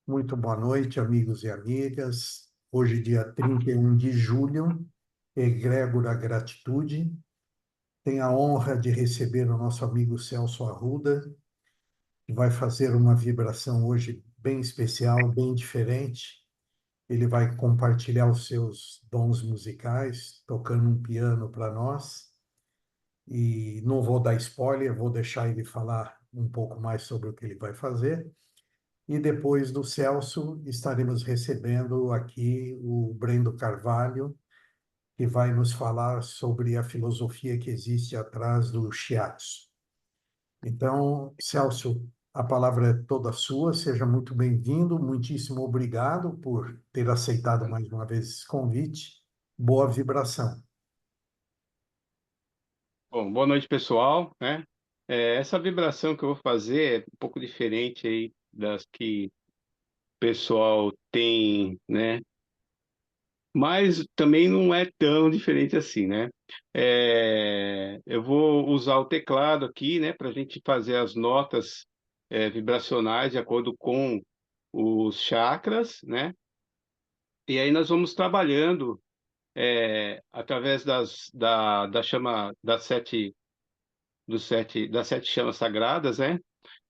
Muito boa noite, amigos e amigas. Hoje, dia 31 de julho, egrégora gratitude. Tenho a honra de receber o nosso amigo Celso Arruda, que vai fazer uma vibração hoje bem especial, bem diferente. Ele vai compartilhar os seus dons musicais, tocando um piano para nós. E não vou dar spoiler, vou deixar ele falar um pouco mais sobre o que ele vai fazer. E depois do Celso, estaremos recebendo aqui o Brendo Carvalho, que vai nos falar sobre a filosofia que existe atrás do Shiatsu. Então, Celso, a palavra é toda sua, seja muito bem-vindo, muitíssimo obrigado por ter aceitado mais uma vez esse convite. Boa vibração. Bom, boa noite, pessoal, né? Essa vibração que eu vou fazer é um pouco diferente aí das que o pessoal tem, né? Mas também não é tão diferente assim, né? Eu vou usar o teclado aqui, né, para a gente fazer as notas vibracionais de acordo com os chakras, né? E aí nós vamos trabalhando através da chama das sete chamas sagradas, né?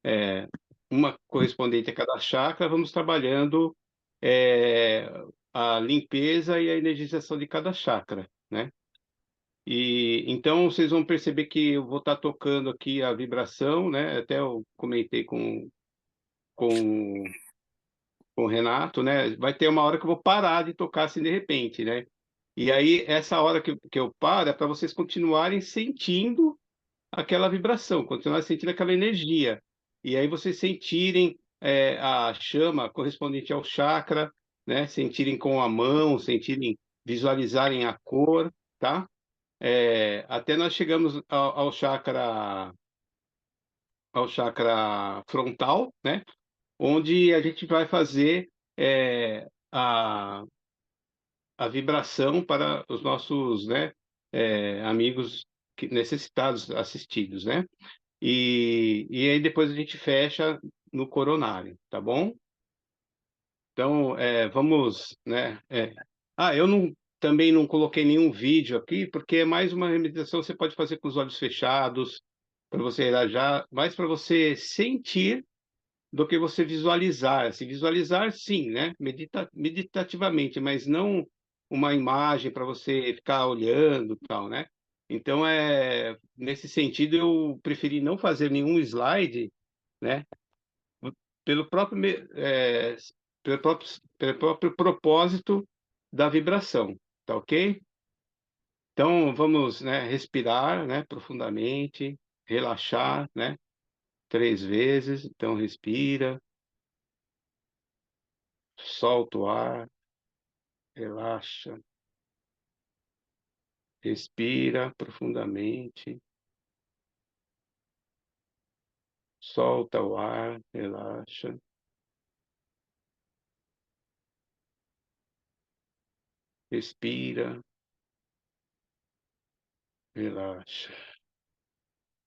É, uma correspondente a cada chakra, vamos trabalhando é, a limpeza e a energização de cada chakra, né? E então vocês vão perceber que eu vou estar tocando aqui a vibração, né? Até eu comentei com, com o Renato, né? Vai ter uma hora que eu vou parar de tocar assim de repente, né? E aí, essa hora que eu paro é para vocês continuarem sentindo aquela vibração, continuar sentindo aquela energia. E aí vocês sentirem a chama correspondente ao chakra, né? Sentirem com a mão, sentirem, visualizarem a cor, tá? Até nós chegamos ao chakra frontal, né? Onde a gente vai fazer a vibração para os nossos, né? Amigos necessitados, assistidos, né? E aí depois a gente fecha no coronário, tá bom? Então, vamos, né? Eu também não coloquei nenhum vídeo aqui, porque é mais uma meditação que você pode fazer com os olhos fechados, para você relaxar, mais para você sentir do que você visualizar. Assim, visualizar, sim, né? Meditativamente, mas não uma imagem para você ficar olhando e tal, né? Então, nesse sentido, eu preferi não fazer nenhum slide, né? Pelo próprio, pelo próprio propósito da vibração, tá ok? Então, vamos, né, respirar, né, profundamente, relaxar, né, 3 vezes. Então, respira, solta o ar, relaxa, respira profundamente, solta o ar, relaxa, respira, relaxa.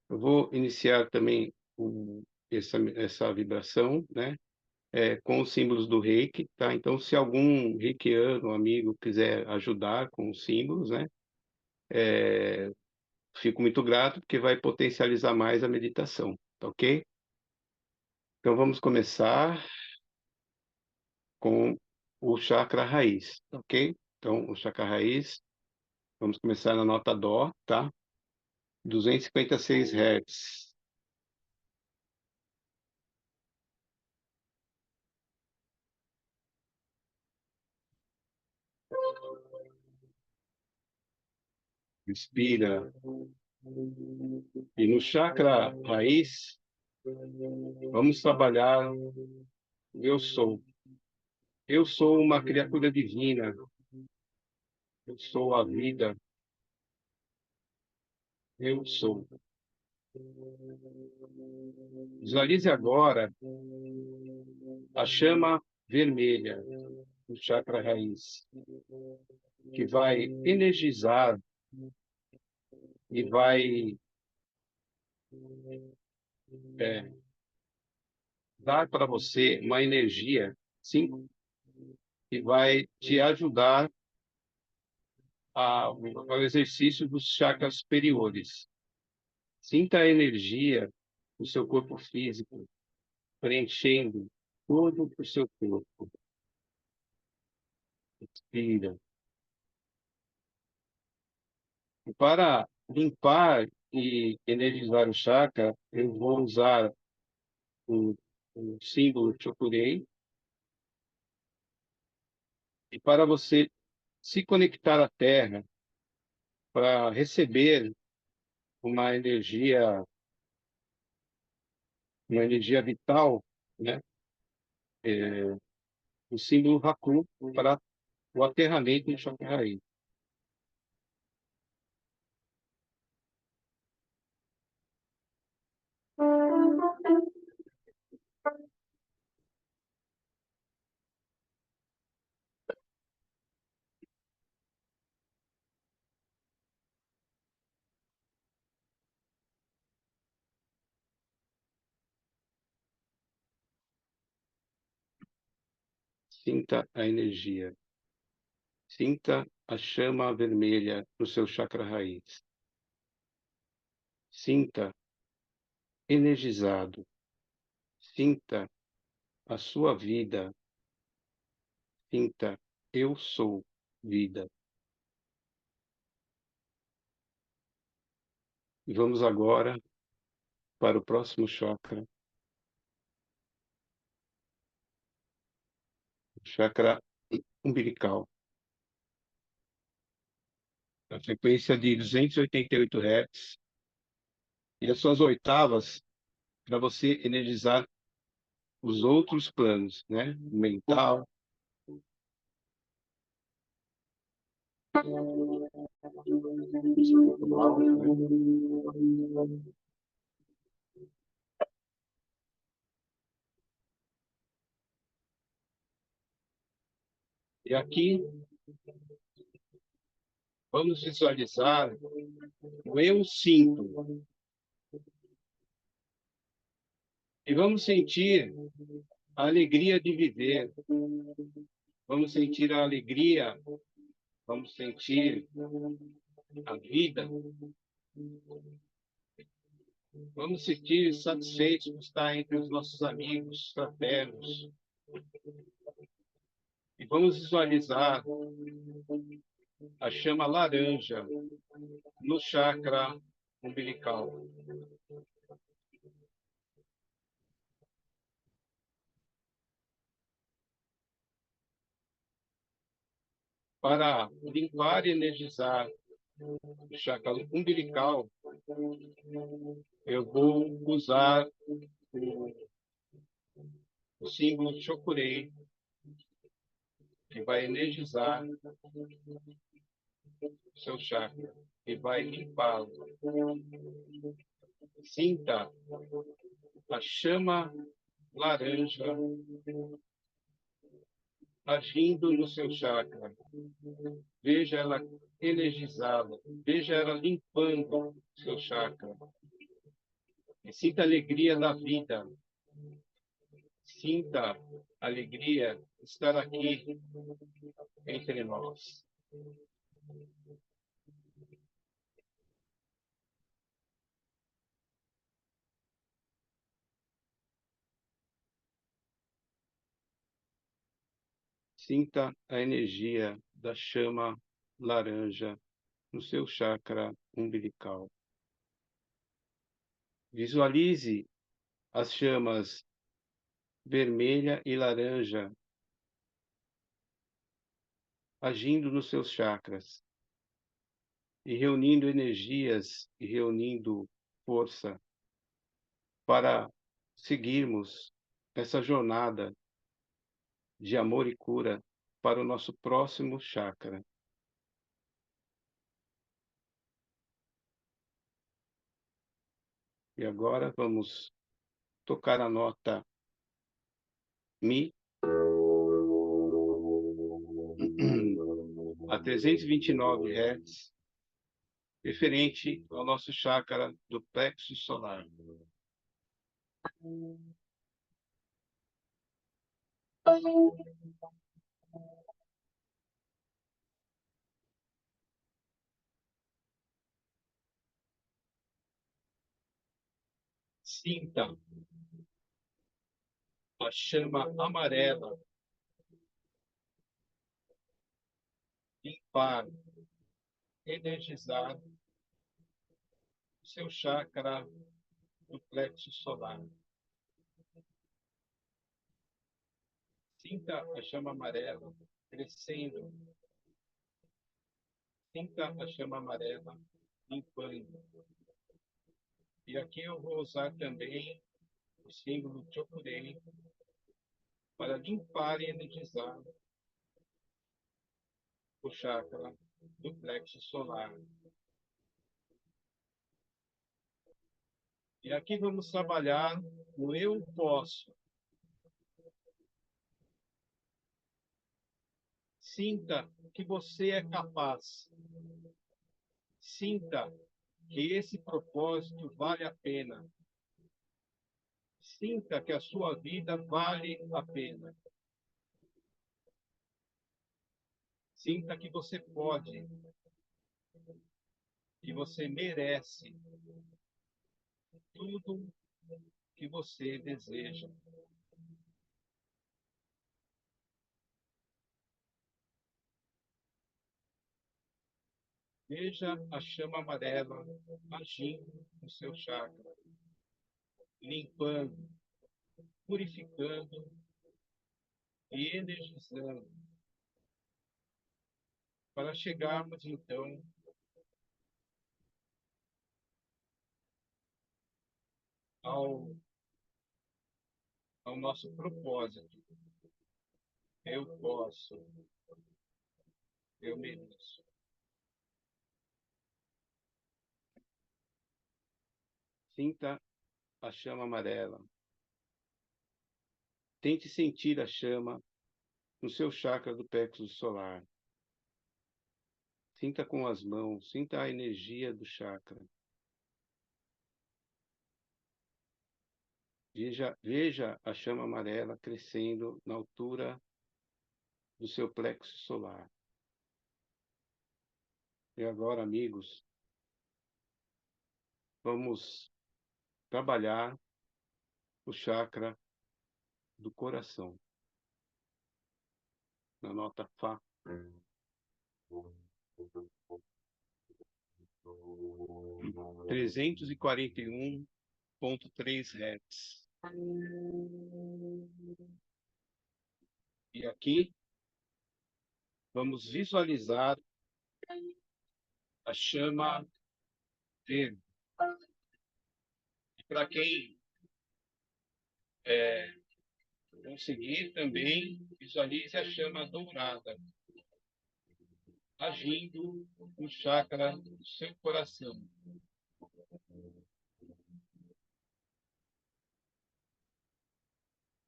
Eu vou iniciar também essa vibração, né? Com os símbolos do Reiki, tá? Então, se algum reikiano, amigo, quiser ajudar com os símbolos, né? Fico muito grato, porque vai potencializar mais a meditação, tá ok? Então, vamos começar com o chakra raiz, tá ok? Então, o chakra raiz, vamos começar na nota Dó, tá? 256 Hz. Inspira. E no chakra raiz, vamos trabalhar o eu sou. Eu sou uma criatura divina. Eu sou a vida. Eu sou. Visualize agora a chama vermelha do chakra raiz, que vai energizar e vai é, dar para você uma energia sim, que vai te ajudar ao exercício dos chakras superiores. Sinta a energia do seu corpo físico preenchendo todo o seu corpo. Respira. E para limpar e energizar o chakra, eu vou usar o, o símbolo Chokurei. E para você se conectar à Terra, para receber uma energia, uma energia vital, né? O símbolo Haku para o aterramento no chakra raiz. Sinta a energia. Sinta a chama vermelha no seu chakra raiz. Sinta energizado. Sinta a sua vida. Sinta, eu sou vida. E vamos agora para o próximo chakra. Chakra umbilical. A frequência de 288 Hz. E as suas oitavas para você energizar os outros planos, né? O mental. E aqui vamos visualizar o eu sinto. E vamos sentir a alegria de viver. Vamos sentir a alegria, vamos sentir a vida. Vamos sentir satisfeitos por estar entre os nossos amigos fraternos. E vamos visualizar a chama laranja no chakra umbilical. Para limpar e energizar o chakra umbilical, eu vou usar o símbolo Chokurei, que vai energizar o seu chakra e vai limpá-lo. Sinta a chama laranja agindo no seu chakra. Veja ela energizada, veja ela limpando o seu chakra. E sinta a alegria da vida. Sinta a alegria de estar aqui entre nós. Sinta a energia da chama laranja no seu chakra umbilical. Visualize as chamas vermelha e laranja agindo nos seus chakras e reunindo energias e reunindo força para seguirmos essa jornada de amor e cura para o nosso próximo chakra. E agora vamos tocar a nota Mi a 329 Hz, referente ao nosso chakra do plexo solar. Sinta a chama amarela limpar, energizar o seu chakra do plexo solar. Sinta a chama amarela crescendo. Sinta a chama amarela limpando. E aqui eu vou usar também o símbolo Chokurei para limpar e energizar o chakra do plexo solar. E aqui vamos trabalhar no eu posso. Sinta que você é capaz. Sinta que esse propósito vale a pena. Sinta que a sua vida vale a pena. Sinta que você pode, que você merece tudo que você deseja. Veja a chama amarela agindo no seu chakra, limpando, purificando e energizando, para chegarmos então ao, ao nosso propósito. Eu posso, eu mereço. Sinta a chama amarela. Tente sentir a chama no seu chakra do plexo solar. Sinta com as mãos, sinta a energia do chakra. Veja a chama amarela crescendo na altura do seu plexo solar. E agora, amigos, vamos trabalhar o chakra do coração. Na nota Fá. 341,3 Hz. E aqui vamos visualizar a chama verde. E para quem conseguir também, visualize a chama dourada agindo no chakra do seu coração.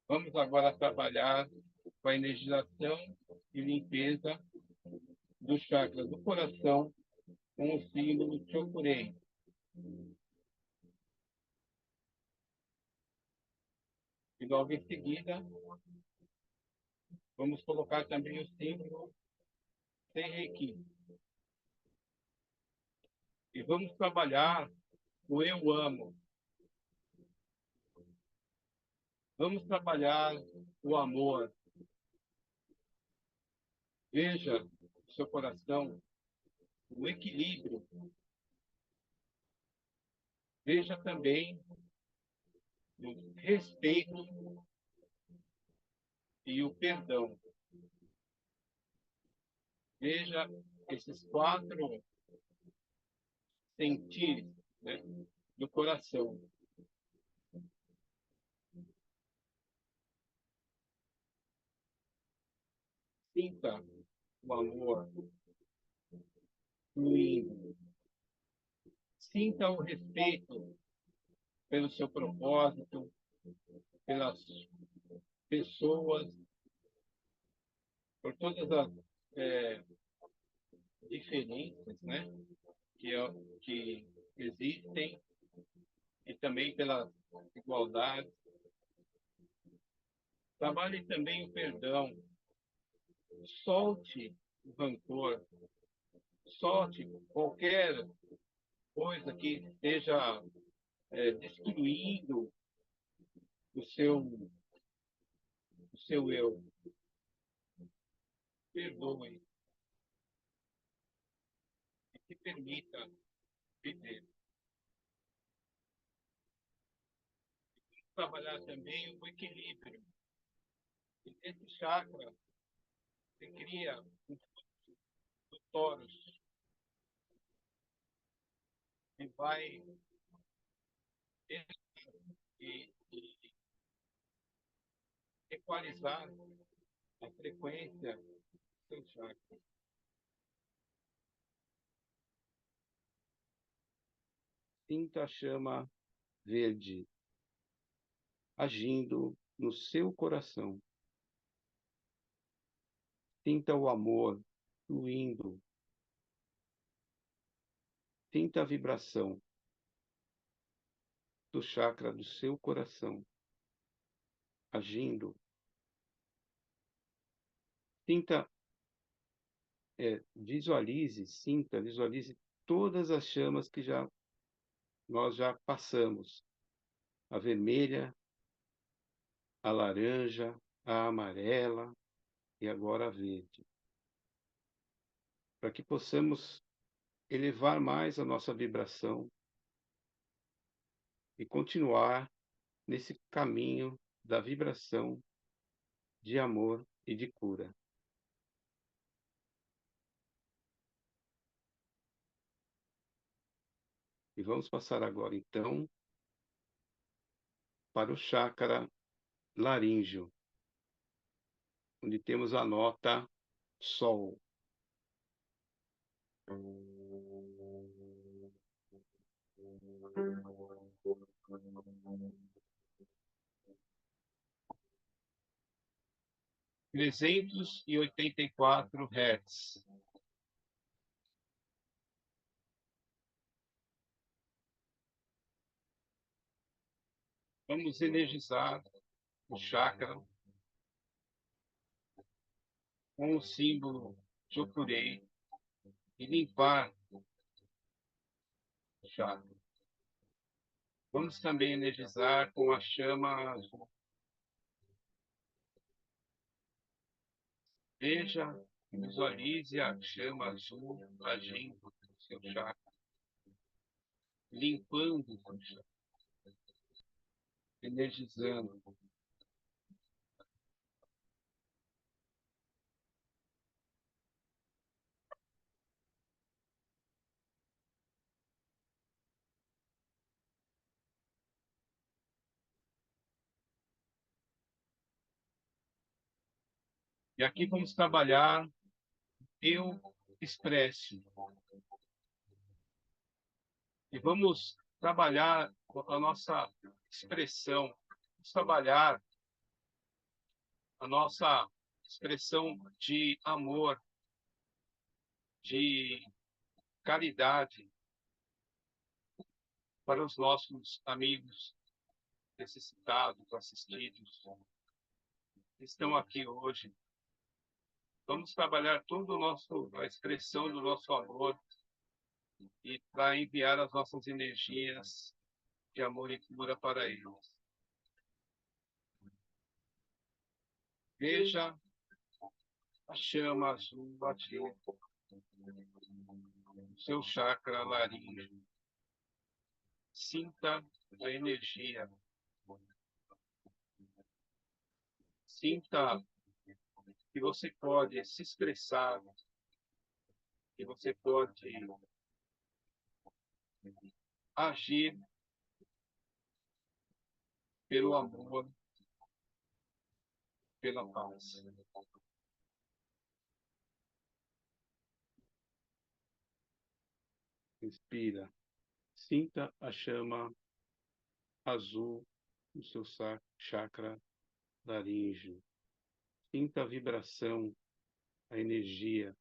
Vamos agora trabalhar com a energização e limpeza do chakra do coração com o símbolo Chokurei. E logo em seguida, vamos colocar também o símbolo Seireki. E vamos trabalhar o eu amo. Vamos trabalhar o amor. Veja o seu coração, o equilíbrio. Veja também o respeito e o perdão. Veja esses 4 sentires, né, do coração. Sinta o amor fluindo. Sinta o respeito pelo seu propósito, pelas pessoas, por todas as diferenças, né, que existem, e também pela igualdade. Trabalhe também o perdão. Solte o rancor. Solte qualquer coisa que esteja destruindo o seu eu. Perdoe e se permita viver. Trabalhar também o equilíbrio. E esse chakra se cria um do tórax e vai e equalizar a frequência do seu chakra. Sinta a chama verde agindo no seu coração. Sinta o amor fluindo. Sinta a vibração do chakra do seu coração agindo. Sinta, visualize todas as chamas que nós já passamos. A vermelha, a laranja, a amarela e agora a verde. Para que possamos elevar mais a nossa vibração e continuar nesse caminho da vibração de amor e de cura. E vamos passar agora, então, para o chakra laríngeo, onde temos a nota Sol. 384 Hz. Vamos energizar o chakra com o símbolo Jocurei e limpar o chakra. Vamos também energizar com a chama azul. Veja, visualize a chama azul agindo no seu chakra, limpando o seu chakra, energizando. E aqui vamos trabalhar eu expresso. E vamos trabalhar a nossa expressão, vamos trabalhar a nossa expressão de amor, de caridade para os nossos amigos necessitados, assistidos, que estão aqui hoje. Vamos trabalhar toda a expressão do nosso amor e para enviar as nossas energias de amor e cura para eles. Veja a chama azul bater no seu chakra laríngeo. Sinta a energia. Sinta que você pode se expressar, que você pode agir pelo amor, pela paz. Inspira. Sinta a chama azul no seu chakra laríngeo. Sinta a vibração, a energia.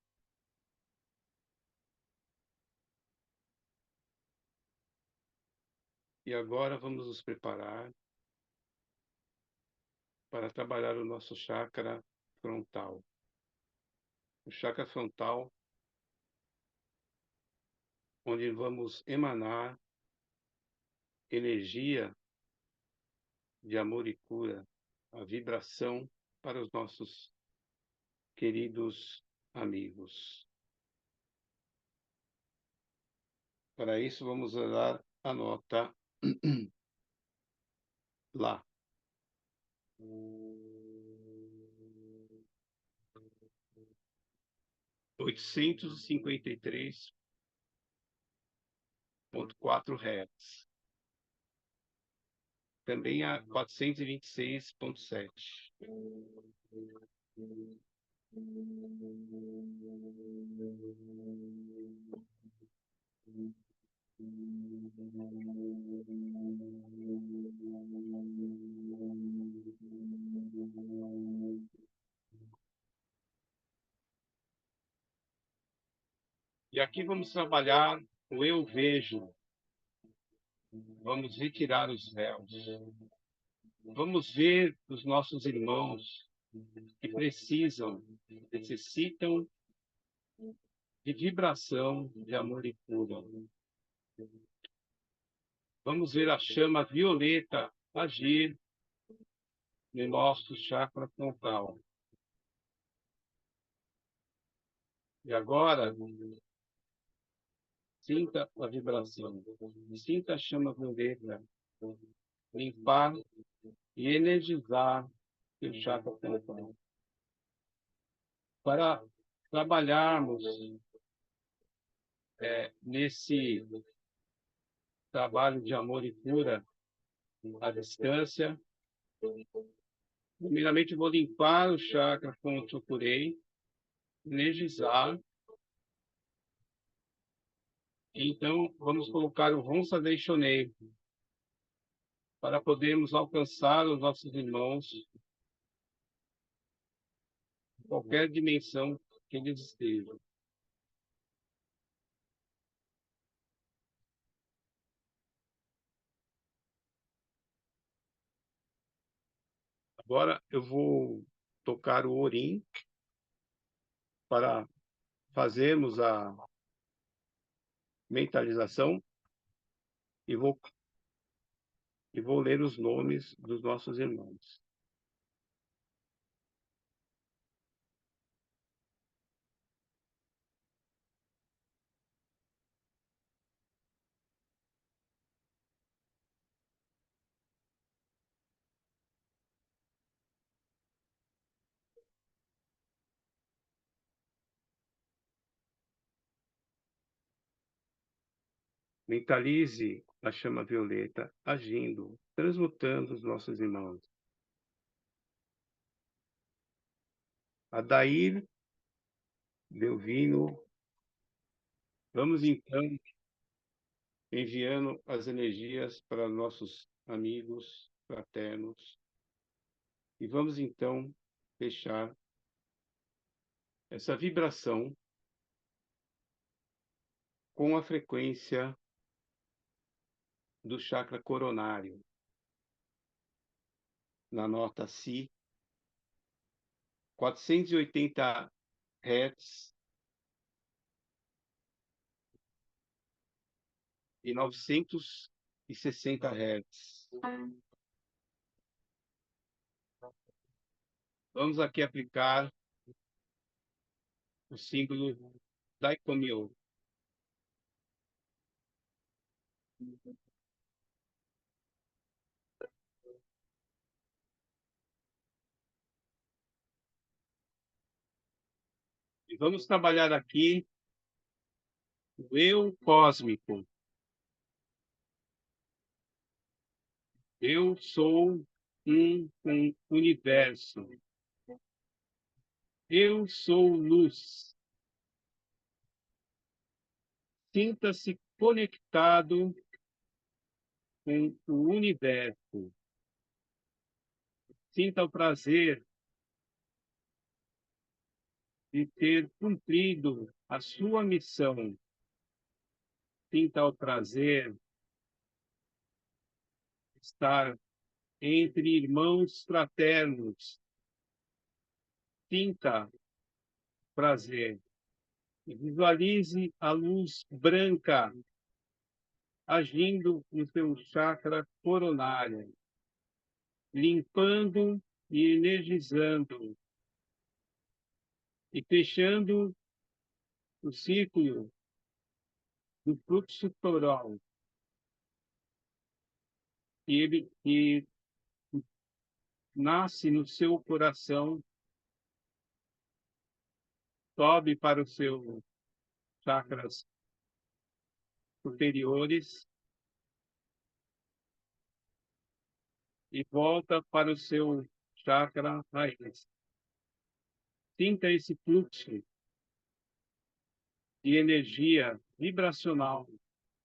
E agora vamos nos preparar para trabalhar o nosso chakra frontal. O chakra frontal, onde vamos emanar energia de amor e cura, a vibração para os nossos queridos amigos. Para isso, vamos dar a nota lá. 853,4 Hz. Também a 426,7. E aqui vamos trabalhar o eu vejo. Vamos retirar os véus. Vamos ver os nossos irmãos que necessitam de vibração de amor e cura. Vamos ver a chama violeta agir no nosso chakra frontal. E agora, sinta a vibração, sinta a chama violeta limpar e energizar o chakra frontal. Para trabalharmos nesse trabalho de amor e cura à distância, primeiramente vou limpar o chakra como eu curei, energizar. Então, vamos colocar o Ronsa Deixonei para podermos alcançar os nossos irmãos em qualquer dimensão que eles estejam. Agora eu vou tocar o Orim para fazermos a mentalização e vou ler os nomes dos nossos irmãos. Mentalize a chama violeta agindo, transmutando os nossos irmãos. Adair Delvino, vamos então enviando as energias para nossos amigos fraternos e vamos então fechar essa vibração com a frequência do chakra coronário, na nota Si, 480 Hz e 960 Hz. Vamos aqui aplicar o símbolo Daikomyo. E vamos trabalhar aqui o eu cósmico. Eu sou um com o universo. Eu sou luz. Sinta-se conectado com o universo. Sinta o prazer de ter cumprido a sua missão. Sinta o prazer de estar entre irmãos fraternos. Sinta prazer. E visualize a luz branca agindo no seu chakra coronário, limpando e energizando e fechando o círculo do fluxo floral que nasce no seu coração, sobe para os seus chakras superiores e volta para o seu chakra raiz. Sinta esse fluxo de energia vibracional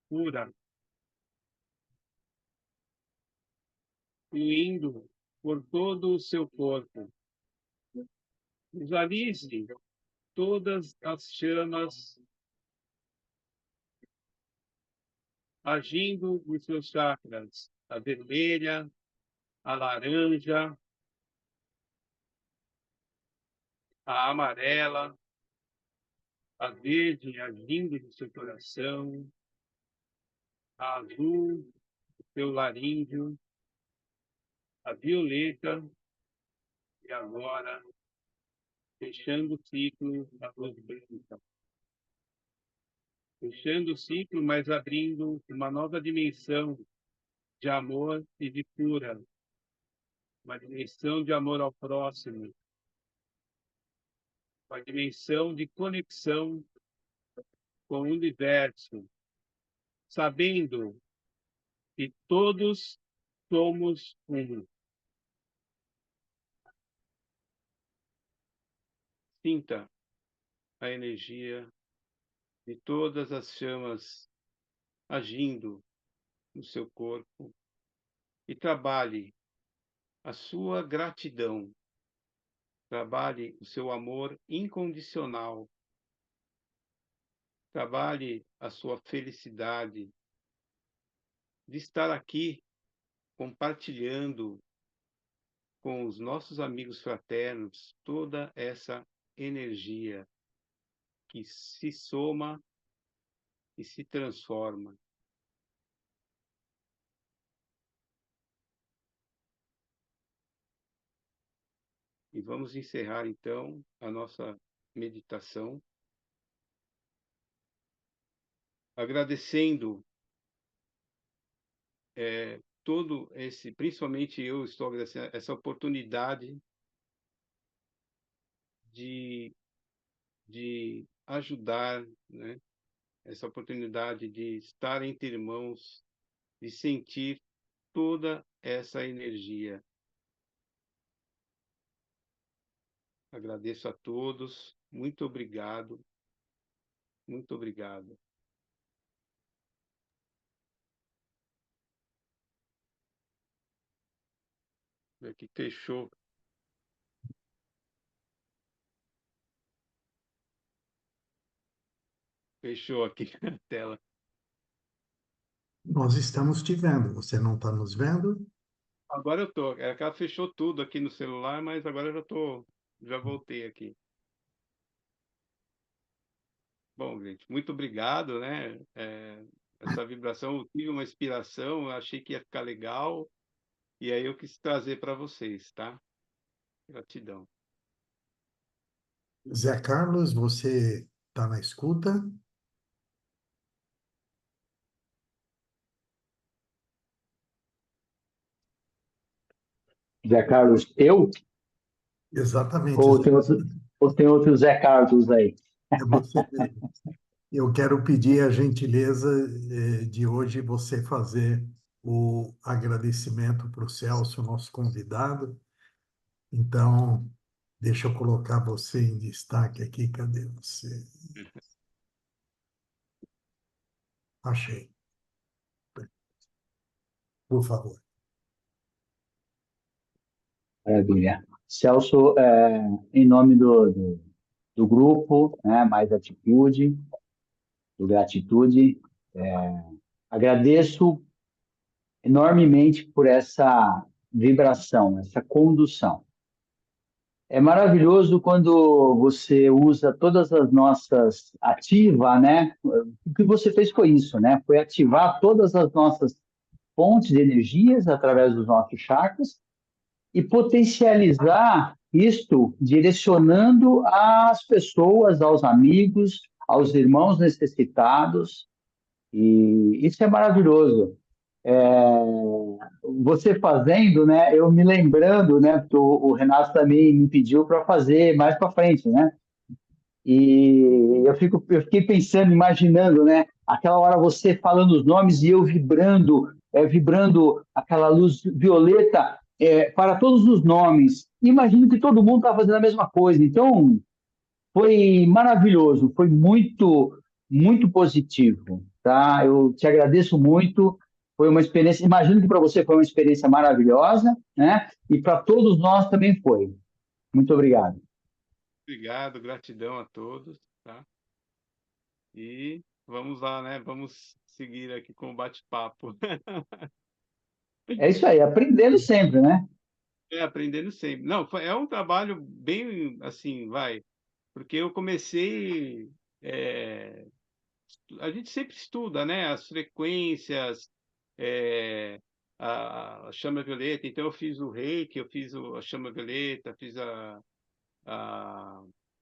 pura, fluindo por todo o seu corpo. Visualize todas as chamas agindo nos seus chakras, a vermelha, a laranja, a amarela, a verde agindo no seu coração, a azul, no seu laríngeo, a violeta, e agora fechando o ciclo da luz branca. Fechando o ciclo, mas abrindo uma nova dimensão de amor e de cura, uma dimensão de amor ao próximo, uma dimensão de conexão com o universo, sabendo que todos somos um. Sinta a energia de todas as chamas agindo no seu corpo e trabalhe a sua gratidão, trabalhe o seu amor incondicional, trabalhe a sua felicidade de estar aqui compartilhando com os nossos amigos fraternos toda essa energia que se soma e se transforma. E vamos encerrar, então, a nossa meditação, agradecendo todo esse, principalmente eu estou agradecendo essa oportunidade de ajudar, né? Essa oportunidade de estar entre irmãos, de sentir toda essa energia. Agradeço a todos, muito obrigado, muito obrigado. Aqui fechou. Fechou aqui a tela. Nós estamos te vendo. Você não está nos vendo? Agora eu tô. É que ela fechou tudo aqui no celular, mas agora eu já voltei aqui. Bom, gente, muito obrigado, né? Essa vibração, eu tive uma inspiração, eu achei que ia ficar legal, e aí eu quis trazer para vocês, tá? Gratidão. Zé Carlos, você está na escuta? Zé Carlos, eu? Exatamente, Ou Zé. tem outro Zé Carlos aí? É você mesmo. Eu quero pedir a gentileza de hoje você fazer o agradecimento para o Celso, nosso convidado. Então, deixa eu colocar você em destaque aqui. Cadê você? Achei. Por favor. Maravilha. Celso, em nome do grupo, né, Mais Atitude, do Gratitude, agradeço enormemente por essa vibração, essa condução. É maravilhoso quando você usa todas as nossas ativa, né? O que você fez foi isso, né? Foi ativar todas as nossas fontes de energias através dos nossos chakras e potencializar isto direcionando às pessoas, aos amigos, aos irmãos necessitados. E isso é maravilhoso. Você fazendo, né? Eu me lembrando, né? Porque o Renato também me pediu para fazer mais para frente, né? E eu fiquei pensando, imaginando, né? Aquela hora você falando os nomes e eu vibrando, vibrando aquela luz violeta para todos os nomes. Imagino que todo mundo está fazendo a mesma coisa. Então, foi maravilhoso, foi muito, muito positivo, tá? Eu te agradeço muito. Foi uma experiência, imagino que para você foi uma experiência maravilhosa, né? E para todos nós também foi. Muito obrigado. Obrigado, gratidão a todos, tá? E vamos lá, né? Vamos seguir aqui com o bate-papo. É isso aí, aprendendo sempre, né? Aprendendo sempre. Não, é um trabalho bem assim, vai, porque eu comecei. é, a gente sempre estuda, né? As frequências, é, a chama violeta. Então, eu fiz o reiki, eu fiz a chama violeta, fiz a,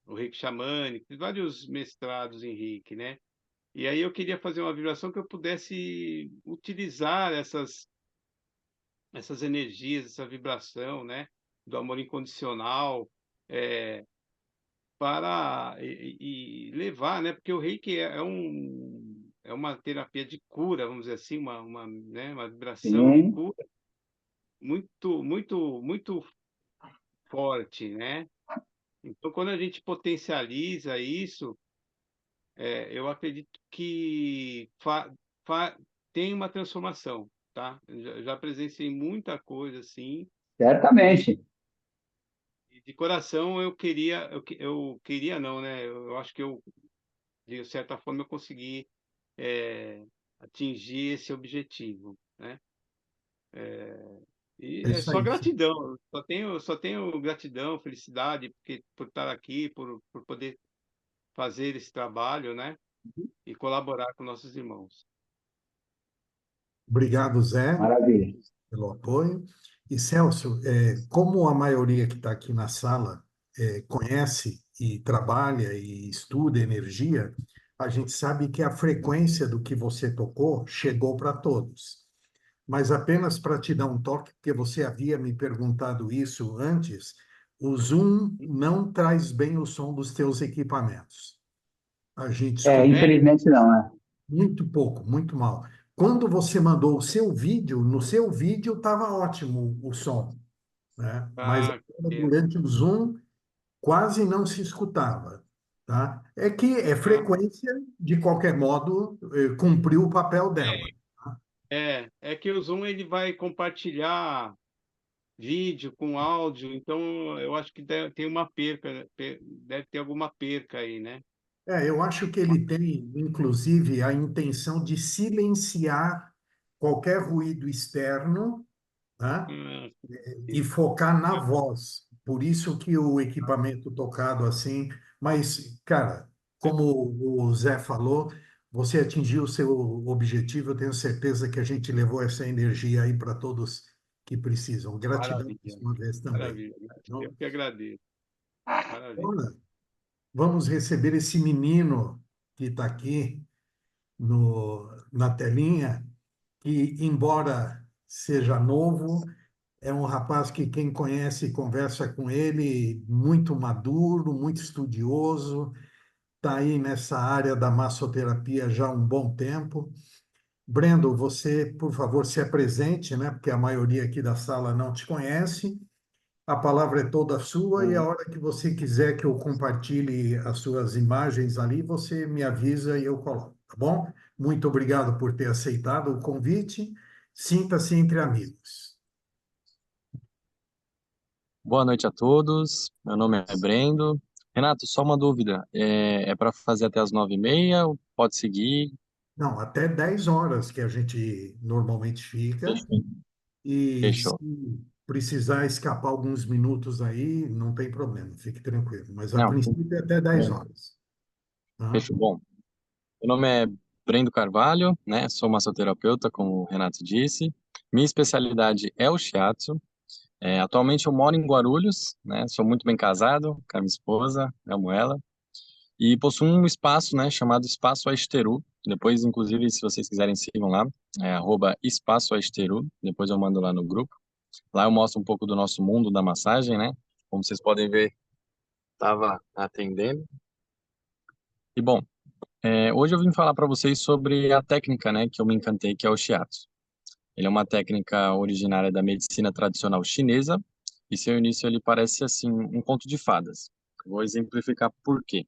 o reiki xamânico, fiz vários mestrados em reiki, né? E aí eu queria fazer uma vibração que eu pudesse utilizar essas energias, essa vibração, né, do amor incondicional, é, para e levar, né, porque o Reiki é uma terapia de cura, vamos dizer assim, né, uma vibração de Sim, cura muito forte, né? Então, quando a gente potencializa isso, eu acredito que fa tem uma transformação, tá? Eu já presenciei muita coisa assim, e certamente. de coração eu queria não, né? Eu acho que de certa forma, eu consegui atingir esse objetivo, né? É E é isso só aí. gratidão, só tenho gratidão, felicidade por estar aqui, por poder fazer esse trabalho, né? E colaborar com nossos irmãos. Obrigado, Zé, Maravilha. pelo apoio. E, Celso, como a maioria que está aqui na sala conhece e trabalha e estuda energia, a gente sabe que a frequência do que você tocou chegou para todos. Mas apenas para te dar um toque, porque você havia me perguntado isso antes, o Zoom não traz bem o som dos teus equipamentos. A gente escuta É? Infelizmente não, né? muito pouco, muito mal. Quando você mandou o seu vídeo, no seu vídeo estava ótimo o som, né? Mas Ah, que agora, pena. durante o Zoom quase não se escutava, tá? É que é Ah, frequência, de qualquer modo, cumpriu o papel dela. Tá? é que o Zoom ele vai compartilhar vídeo com áudio, então eu acho que tem uma perca, deve ter alguma perca aí, né? Eu acho que ele tem, inclusive, a intenção de silenciar qualquer ruído externo, tá? Ah, E focar na voz. Por isso que o equipamento tocado assim, mas, cara, como o Zé falou, você atingiu o seu objetivo, eu tenho certeza que a gente levou essa energia aí para todos que precisam. Gratidão mais maravilha, uma vez também. maravilha. Eu Então, que agradeço. Maravilha. agora, vamos receber esse menino que está aqui na telinha, que, embora seja novo, é um rapaz que quem conhece e conversa com ele, muito maduro, muito estudioso, está aí nessa área da massoterapia já há um bom tempo. Brendo, você, por favor, se apresente, né? Porque a maioria aqui da sala não te conhece. A palavra é toda sua e a hora que você quiser que eu compartilhe as suas imagens ali, você me avisa e eu coloco, tá bom? Muito obrigado por ter aceitado o convite. Sinta-se entre amigos. Boa noite a todos. Meu nome é Brendo. Renato, só uma dúvida. É para fazer até as 9h30? Ou pode seguir? Não, até 10 horas que a gente normalmente fica. Fechou. E se, Fechou. precisar escapar alguns minutos aí, não tem problema, fique tranquilo. Mas a Não, princípio é até 10 horas. Tá? fechou. Bom, meu nome é Brendo Carvalho, né? Sou massoterapeuta, como o Renato disse. Minha especialidade é o shiatsu. Atualmente eu moro em Guarulhos, né? Sou muito bem casado com a minha esposa, amo ela. E possuo um espaço, né, chamado Espaço Aesteru. Depois, inclusive, se vocês quiserem, sigam lá, @Espaço Aesteru. Depois eu mando lá no grupo. Lá eu mostro um pouco do nosso mundo da massagem, né? Como vocês podem ver, estava atendendo. E bom, hoje eu vim falar para vocês sobre a técnica, né, que eu me encantei, que é o Shiatsu. Ele é uma técnica originária da medicina tradicional chinesa e seu início ele parece assim um conto de fadas. Vou exemplificar por quê.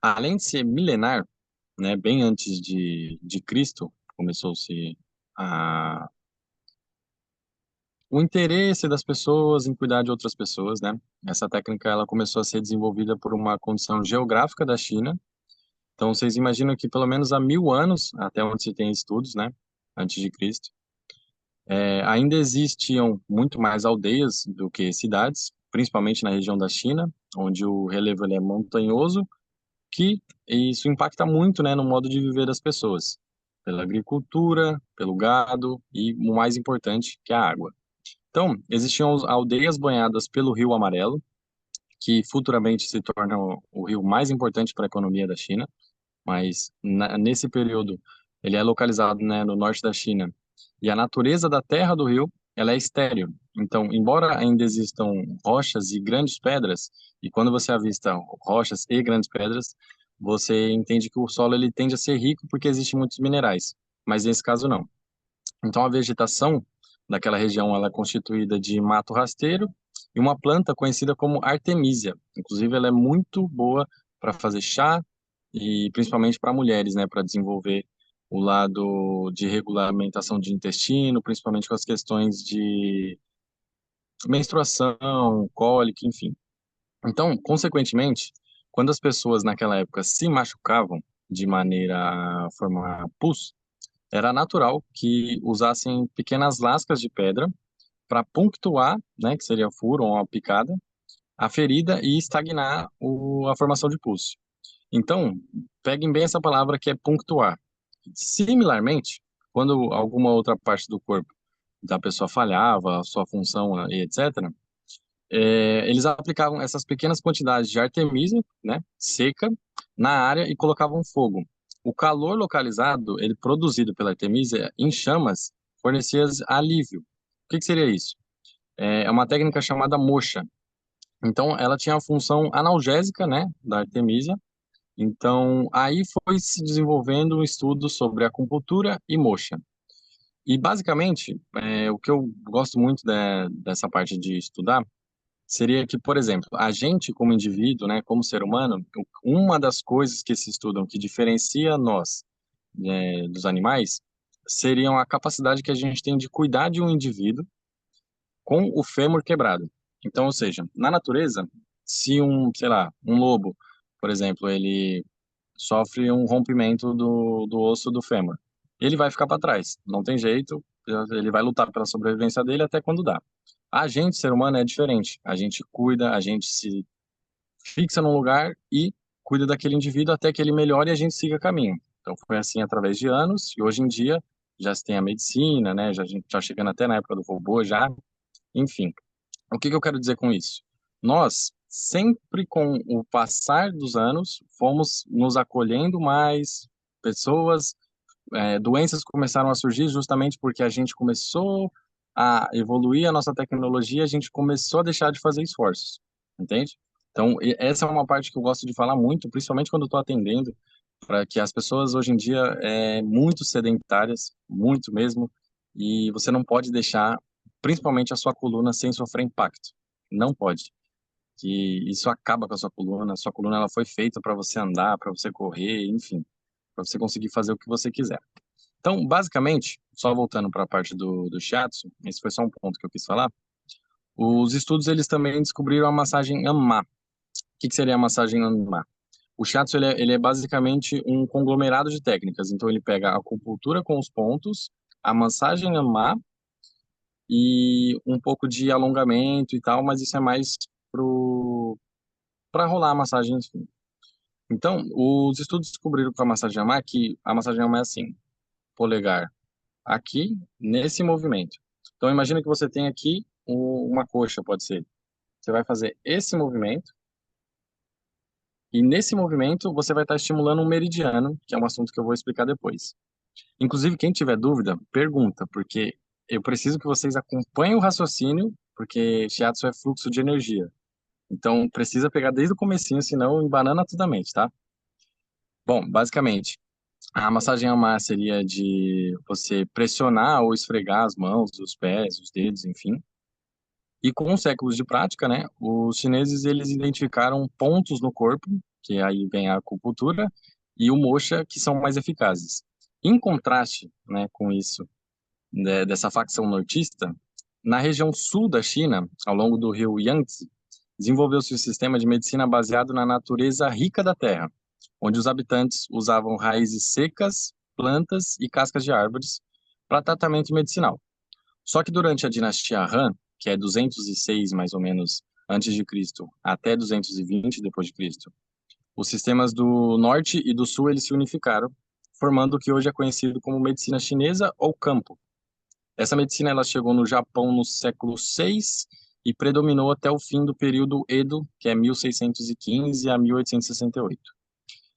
Além de ser milenar, né, bem antes de Cristo, começou-se a o interesse das pessoas em cuidar de outras pessoas, né? Essa técnica ela começou a ser desenvolvida por uma condição geográfica da China. Então, vocês imaginam que pelo menos há 1000 anos, até onde se tem estudos, né, antes de Cristo, ainda existiam muito mais aldeias do que cidades, principalmente na região da China, onde o relevo ele é montanhoso, que isso impacta muito, né, no modo de viver das pessoas, pela agricultura, pelo gado e, o mais importante, que é a água. Então, existiam aldeias banhadas pelo Rio Amarelo, que futuramente se torna o rio mais importante para a economia da China, mas nesse período ele é localizado, né, no norte da China, e a natureza da terra do rio ela é estéril. Então, embora ainda existam rochas e grandes pedras, e quando você avista rochas e grandes pedras, você entende que o solo ele tende a ser rico porque existem muitos minerais, mas nesse caso não. Então, a vegetação daquela região ela é constituída de mato rasteiro e uma planta conhecida como artemisia. Inclusive, ela é muito boa para fazer chá e principalmente para mulheres, né, para desenvolver o lado de regulamentação de intestino, principalmente com as questões de menstruação, cólica, enfim. Então, consequentemente, quando as pessoas naquela época se machucavam de maneira a formar pus, era natural que usassem pequenas lascas de pedra para punctuar, né, que seria furo ou uma picada, a ferida e estagnar a formação de pus. Então, peguem bem essa palavra que é punctuar. Similarmente, quando alguma outra parte do corpo da pessoa falhava, a sua função e etc., eles aplicavam essas pequenas quantidades de artemisia, né, seca, na área e colocavam fogo. O calor localizado, ele produzido pela artemisia em chamas, fornecia alívio. O que seria isso? É uma técnica chamada moxa. Então, ela tinha a função analgésica, né, da artemisia. Então, aí foi se desenvolvendo um estudo sobre acupuntura e moxa. E, basicamente, o que eu gosto muito dessa parte de estudar seria que, por exemplo, a gente como indivíduo, né, como ser humano, uma das coisas que se estudam que diferencia nós, dos animais, seriam a capacidade que a gente tem de cuidar de um indivíduo com o fêmur quebrado. Então, ou seja, na natureza, se sei lá, um lobo, por exemplo, ele sofre um rompimento do osso do fêmur, ele vai ficar para trás, não tem jeito, ele vai lutar pela sobrevivência dele até quando dá. A gente, ser humano, é diferente. A gente cuida, a gente se fixa num lugar e cuida daquele indivíduo até que ele melhore e a gente siga caminho. Então foi assim através de anos e hoje em dia já se tem a medicina, né? Já a gente tá chegando até na época do robô já, enfim. O que eu quero dizer com isso? Nós sempre com o passar dos anos fomos nos acolhendo mais, pessoas, doenças começaram a surgir justamente porque a gente começou a evoluir a nossa tecnologia, a gente começou a deixar de fazer esforços, entende? Então, essa é uma parte que eu gosto de falar muito, principalmente quando eu estou atendendo, para que as pessoas hoje em dia muito sedentárias, muito mesmo, e você não pode deixar, principalmente a sua coluna, sem sofrer impacto. Não pode. Que isso acaba com a sua coluna ela foi feita para você andar, para você correr, enfim, para você conseguir fazer o que você quiser. Então, basicamente, só voltando para a parte do shiatsu, esse foi só um ponto que eu quis falar. Os estudos eles também descobriram a massagem Anma. O que seria a massagem Anma? O shiatsu ele é basicamente um conglomerado de técnicas. Então, ele pega a acupuntura com os pontos, a massagem Anma e um pouco de alongamento e tal, mas isso é mais para rolar a massagem, enfim. Então, os estudos descobriram com a massagem AMA que a massagem AMA é assim, polegar aqui, nesse movimento. Então, imagina que você tem aqui uma coxa, pode ser. Você vai fazer esse movimento, e nesse movimento você vai estar estimulando um meridiano, que é um assunto que eu vou explicar depois. Inclusive, quem tiver dúvida, pergunta, porque eu preciso que vocês acompanhem o raciocínio, porque shiatsu é fluxo de energia. Então, precisa pegar desde o comecinho, senão embanana toda a mente, tá? Bom, basicamente, a massagem AMA seria de você pressionar ou esfregar as mãos, os pés, os dedos, enfim. E com séculos de prática, né, os chineses eles identificaram pontos no corpo, que aí vem a acupuntura, e o moxa, que são mais eficazes. Em contraste, né, com isso, né, dessa facção nortista, na região sul da China, ao longo do rio Yangtze, desenvolveu-se um sistema de medicina baseado na natureza rica da terra, onde os habitantes usavam raízes secas, plantas e cascas de árvores para tratamento medicinal. Só que durante a dinastia Han, que é 206 mais ou menos antes de Cristo, até 220 depois de Cristo, os sistemas do norte e do sul eles se unificaram, formando o que hoje é conhecido como medicina chinesa ou campo. Essa medicina ela chegou no Japão no século VI e predominou até o fim do período Edo, que é 1615 a 1868.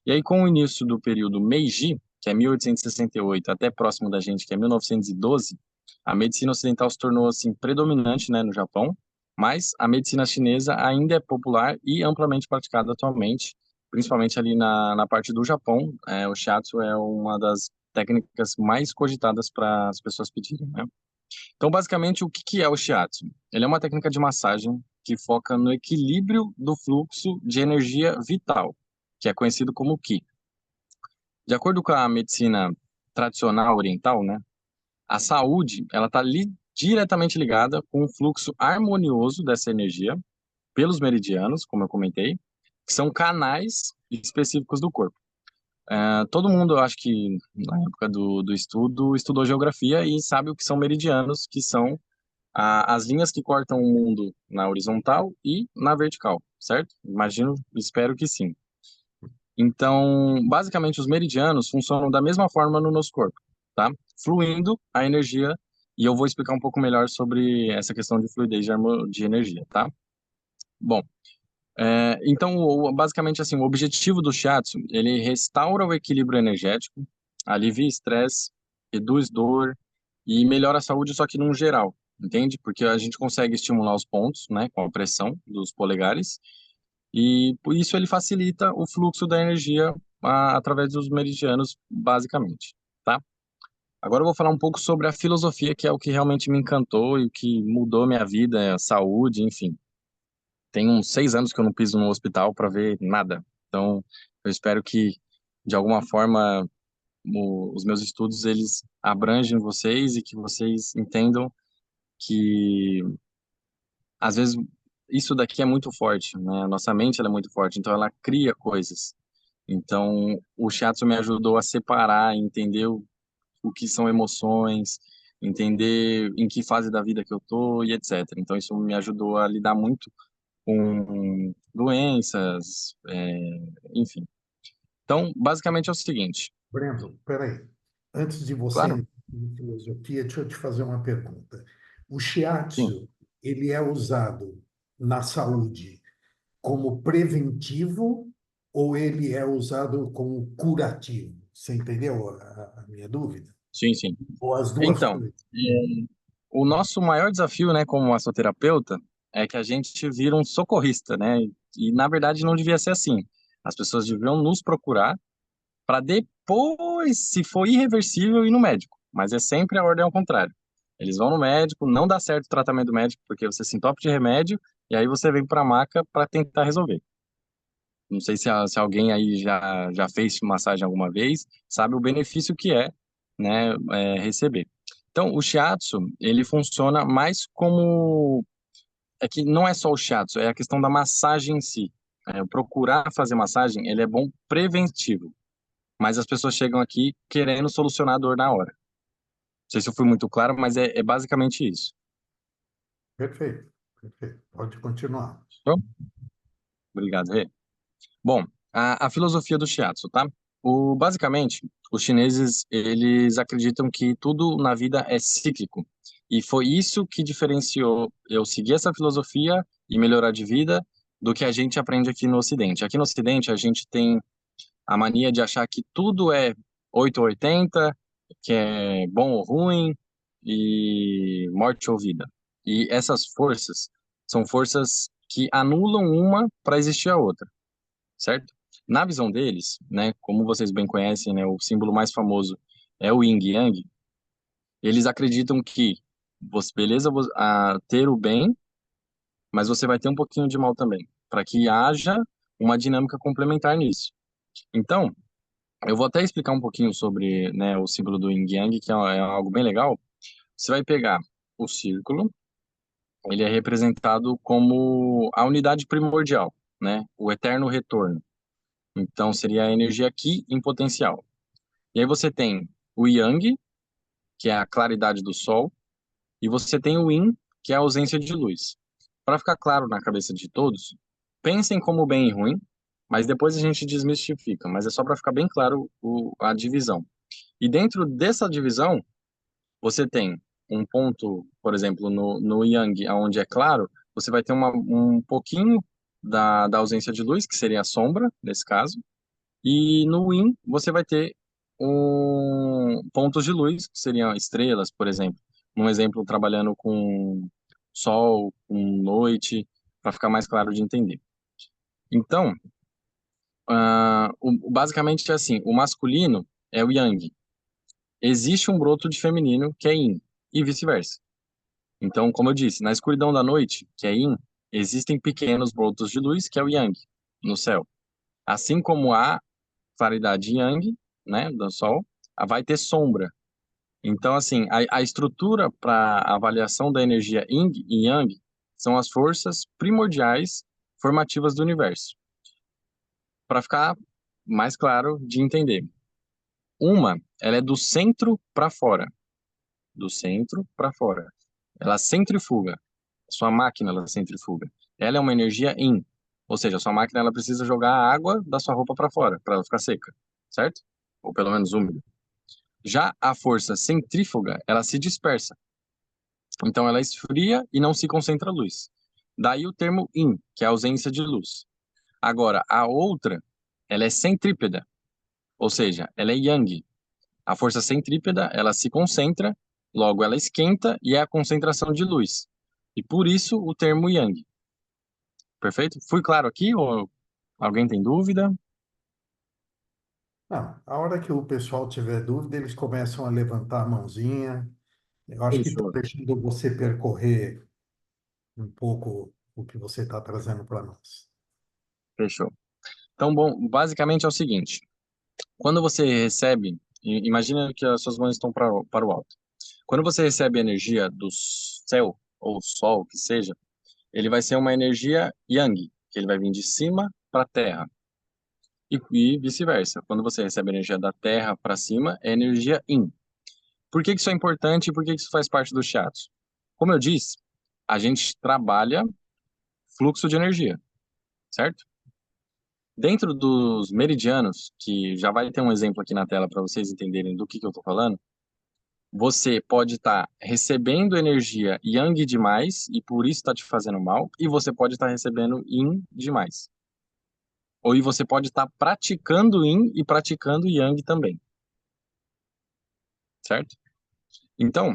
E aí, com o início do período Meiji, que é 1868 até próximo da gente, que é 1912, a medicina ocidental se tornou assim predominante, né, no Japão, mas a medicina chinesa ainda é popular e amplamente praticada atualmente, principalmente ali na parte do Japão. O shiatsu é uma das técnicas mais cogitadas para as pessoas pedirem, né? Então, basicamente, o que que é o shiatsu? Ele é uma técnica de massagem que foca no equilíbrio do fluxo de energia vital, que é conhecido como Qi. De acordo com a medicina tradicional oriental, né, a saúde, ela está diretamente ligada com o fluxo harmonioso dessa energia pelos meridianos, como eu comentei, que são canais específicos do corpo. Todo mundo, eu acho que na época do estudo, estudou geografia e sabe o que são meridianos, que são as linhas que cortam o mundo na horizontal e na vertical, certo? Imagino, espero que sim. Então, basicamente, os meridianos funcionam da mesma forma no nosso corpo, tá? Fluindo a energia, e eu vou explicar um pouco melhor sobre essa questão de fluidez de energia, tá? Bom, então, basicamente, assim, o objetivo do shiatsu, ele restaura o equilíbrio energético, alivia estresse, reduz dor e melhora a saúde, só que num geral, entende? Porque a gente consegue estimular os pontos, né, com a pressão dos polegares, e por isso ele facilita o fluxo da energia através dos meridianos, basicamente, tá? Agora eu vou falar um pouco sobre a filosofia, que é o que realmente me encantou e o que mudou minha vida, a saúde, enfim. Tem uns 6 anos que eu não piso no hospital para ver nada. Então, eu espero que, de alguma forma, os meus estudos, eles abrangem vocês e que vocês entendam que, às vezes, isso daqui é muito forte, né? A nossa mente, ela é muito forte, então ela cria coisas. Então, o shiatsu me ajudou a separar, entender o que são emoções, entender em que fase da vida que eu tô e etc. Então, isso me ajudou a lidar muito com doenças, enfim. Então, basicamente é o seguinte, Brendo, peraí. Antes de você claro, entrar em filosofia, deixa eu te fazer uma pergunta. O sim, shiatsu, ele é usado na saúde como preventivo ou ele é usado como curativo? Você entendeu a minha dúvida? sim, sim. Ou as duas Então, coisas? o nosso maior desafio, né, como massoterapeuta, é que a gente vira um socorrista, né? E na verdade não devia ser assim. As pessoas deviam nos procurar para depois, se for irreversível, ir no médico. Mas é sempre a ordem ao contrário. Eles vão no médico, não dá certo o tratamento médico porque você se entope de remédio e aí você vem para a maca para tentar resolver. Não sei se alguém aí já fez massagem alguma vez, sabe o benefício que é, né, receber. Então, o shiatsu, ele funciona mais como... É que não é só o shiatsu, é a questão da massagem em si. Procurar fazer massagem, ele é bom preventivo, mas as pessoas chegam aqui querendo solucionar a dor na hora. Não sei se eu fui muito claro, mas é basicamente isso. Perfeito, perfeito. Pode continuar. Show? Obrigado, Rê. Bom, a filosofia do Shiatsu, tá? Basicamente, os chineses, eles acreditam que tudo na vida é cíclico. E foi isso que diferenciou eu seguir essa filosofia e melhorar de vida do que a gente aprende aqui no Ocidente. Aqui no Ocidente, a gente tem a mania de achar que tudo é 8 ou 80, que é bom ou ruim, e morte ou vida. E essas forças são forças que anulam uma para existir a outra, certo? Na visão deles, né, como vocês bem conhecem, né, o símbolo mais famoso é o Yin e Yang. Eles acreditam que você, beleza, ter o bem, mas você vai ter um pouquinho de mal também, para que haja uma dinâmica complementar nisso. Então, eu vou até explicar um pouquinho sobre, né, o símbolo do Yin Yang, que é algo bem legal. Você vai pegar o círculo, ele é representado como a unidade primordial, né, o eterno retorno. Então, seria a energia aqui em potencial. E aí você tem o Yang, que é a claridade do Sol, e você tem o Yin, que é a ausência de luz. Para ficar claro na cabeça de todos, pensem como bem e ruim, mas depois a gente desmistifica. Mas é só para ficar bem claro a divisão. E dentro dessa divisão, você tem um ponto, por exemplo, no Yang, onde é claro, você vai ter um pouquinho da ausência de luz, que seria a sombra, nesse caso, e no Yin, você vai ter pontos de luz, que seriam estrelas, por exemplo. Um exemplo, trabalhando com sol, com noite, para ficar mais claro de entender. Então, basicamente é assim, o masculino é o Yang. Existe um broto de feminino, que é Yin, e vice-versa. Então, como eu disse, na escuridão da noite, que é Yin, existem pequenos brotos de luz, que é o Yang, no céu. Assim como há claridade Yang, né, do Sol, vai ter sombra. Então, assim, a estrutura para avaliação da energia Yin e Yang são as forças primordiais formativas do universo. Para ficar mais claro de entender. Ela é do centro para fora. Do centro para fora. Ela centrifuga. Sua máquina, ela centrifuga. Ela é uma energia Yin. Ou seja, a sua máquina, ela precisa jogar a água da sua roupa para fora, para ela ficar seca. Certo? Ou pelo menos úmida. Já a força centrífuga, ela se dispersa. Então, ela esfria e não se concentra luz. Daí o termo Yin, que é a ausência de luz. Agora, a outra, ela é centrípeda, ou seja, ela é Yang. A força centrípeda, ela se concentra, logo ela esquenta e é a concentração de luz. E por isso o termo Yang. Perfeito? Fui claro aqui ou alguém tem dúvida? Não, a hora que o pessoal tiver dúvida, eles começam a levantar a mãozinha. Eu acho que estou Fechou. deixando você percorrer um pouco o que você está trazendo para nós. Fechou. Então, bom, basicamente é o seguinte. Quando você recebe, imagina que as suas mãos estão para o alto. Quando você recebe energia do céu ou sol, que seja, ele vai ser uma energia yang, que ele vai vir de cima para a terra. E vice-versa. Quando você recebe energia da terra para cima, é energia yin. Por que que isso é importante e por que que isso faz parte do shiatsu? Como eu disse, a gente trabalha fluxo de energia, certo? Dentro dos meridianos, que já vai ter um exemplo aqui na tela para vocês entenderem do que eu estou falando, você pode estar recebendo energia yang demais e por isso está te fazendo mal, e você pode estar recebendo yin demais. Ou e você pode estar praticando yin e praticando yang também, certo? Então,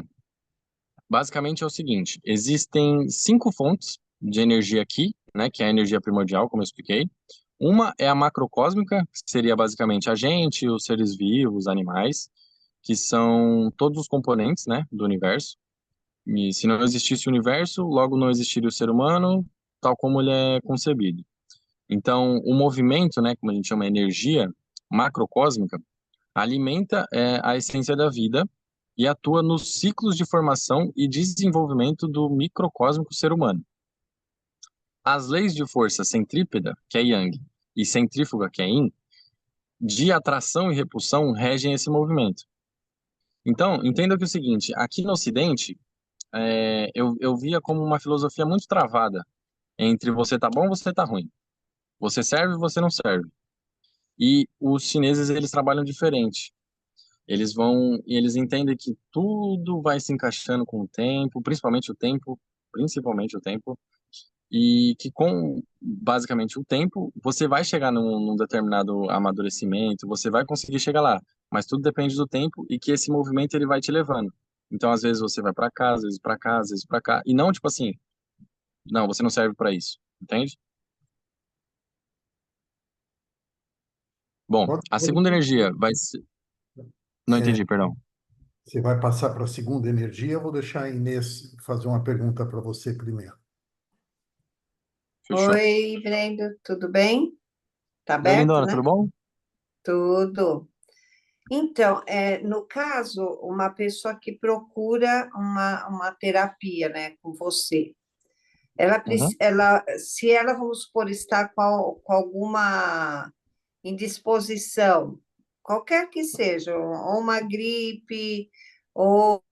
basicamente é o seguinte, existem 5 fontes de energia aqui, né, que é a energia primordial, como eu expliquei. Uma é a macrocósmica, que seria basicamente a gente, os seres vivos, os animais, que são todos os componentes, né, do universo. E se não existisse o universo, logo não existiria o ser humano, tal como ele é concebido. Então, o movimento, né, como a gente chama energia macrocósmica, alimenta a essência da vida e atua nos ciclos de formação e desenvolvimento do microcósmico ser humano. As leis de força centrípeta, que é Yang, e centrífuga, que é Yin, de atração e repulsão regem esse movimento. Então, entenda que é o seguinte, aqui no Ocidente, eu via como uma filosofia muito travada entre você tá bom, você tá ruim. Você serve, você não serve. E os chineses, eles trabalham diferente. Eles entendem que tudo vai se encaixando com o tempo, principalmente o tempo, e que com basicamente o tempo, você vai chegar num determinado amadurecimento, você vai conseguir chegar lá, mas tudo depende do tempo e que esse movimento ele vai te levando. Então, às vezes você vai para cá, às vezes para cá, às vezes para cá, e não tipo assim, não, você não serve para isso, entende? Bom, a segunda energia vai ser... Não É, entendi, perdão. você vai passar para a segunda energia, eu vou deixar a Inês fazer uma pergunta para você primeiro. Fechou. Oi, Brendo, tudo bem? Tá Oi, aberto, lindona, né? tudo bom? Tudo. Então, no caso, uma pessoa que procura uma terapia, né, com você, Uhum. se ela, vamos supor, está com alguma indisposição, qualquer que seja, ou uma gripe, ou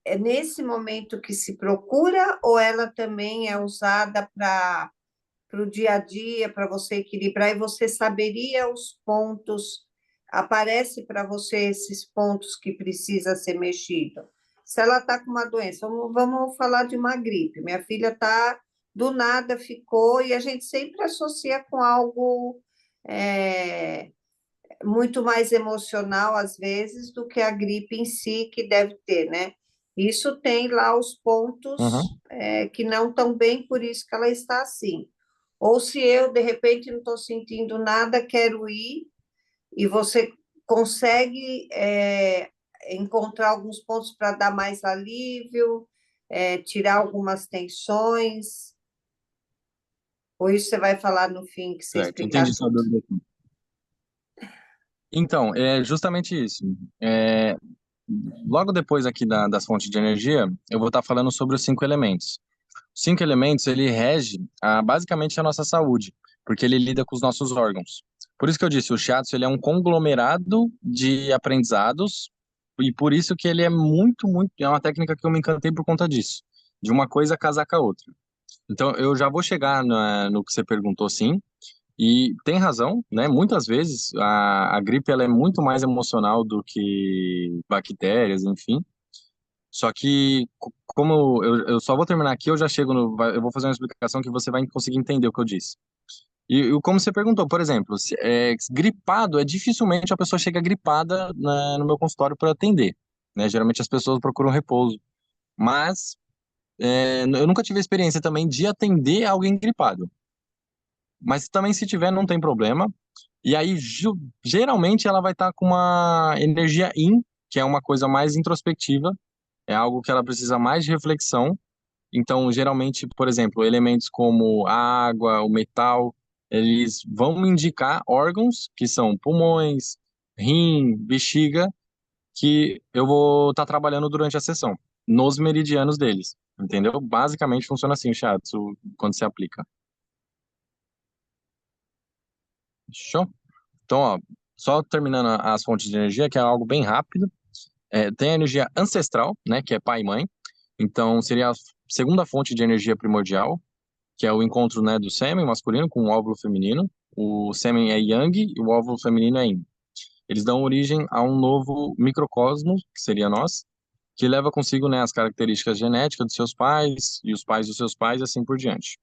é nesse momento que se procura, ou ela também é usada para o dia a dia, para você equilibrar, e você saberia os pontos, aparece para você esses pontos que precisa ser mexido. Se ela está com uma doença, vamos falar de uma gripe. Minha filha está, do nada ficou, e a gente sempre associa com algo é, muito mais emocional, às vezes, do que a gripe em si, que deve ter, né? Isso tem lá os pontos Uhum. que não estão bem, por isso que ela está assim. Ou se eu, de repente, não estou sentindo nada, quero ir, e você consegue encontrar alguns pontos para dar mais alívio, tirar algumas tensões, ou isso você vai falar no fim, que você Certo, entendi explicar sua tudo. dúvida. Então, é justamente isso. É, logo depois aqui das fontes de energia, eu vou estar falando sobre os 5 elementos. Os 5 elementos, ele rege basicamente a nossa saúde, porque ele lida com os nossos órgãos. Por isso que eu disse, o shiatsu ele é um conglomerado de aprendizados, e por isso que ele é é uma técnica que eu me encantei por conta disso, de uma coisa casar com a outra. Então, eu já vou chegar no que você perguntou, sim. E tem razão, né? Muitas vezes a gripe ela é muito mais emocional do que bactérias, enfim. Só que, como eu só vou terminar aqui, eu já chego eu vou fazer uma explicação que você vai conseguir entender o que eu disse. E como você perguntou, por exemplo, gripado, dificilmente a pessoa chega gripada no meu consultório para atender, né? Geralmente as pessoas procuram repouso. Mas eu nunca tive a experiência também de atender alguém gripado. Mas também se tiver, não tem problema. E aí, geralmente, ela vai estar com uma energia yin, que é uma coisa mais introspectiva, é algo que ela precisa mais de reflexão. Então, geralmente, por exemplo, elementos como a água, o metal, eles vão me indicar órgãos, que são pulmões, rim, bexiga, que eu vou estar trabalhando durante a sessão, nos meridianos deles, entendeu? Basicamente funciona assim, o shiatsu, quando se aplica. Show? Então, ó, só terminando as fontes de energia, que é algo bem rápido. Tem a energia ancestral, né, que é pai e mãe. Então, seria a segunda fonte de energia primordial, que é o encontro, né, do sêmen masculino com o óvulo feminino. O sêmen é yang e o óvulo feminino é yin. Eles dão origem a um novo microcosmos, que seria nós, que leva consigo, né, as características genéticas dos seus pais e os pais dos seus pais, e assim por diante.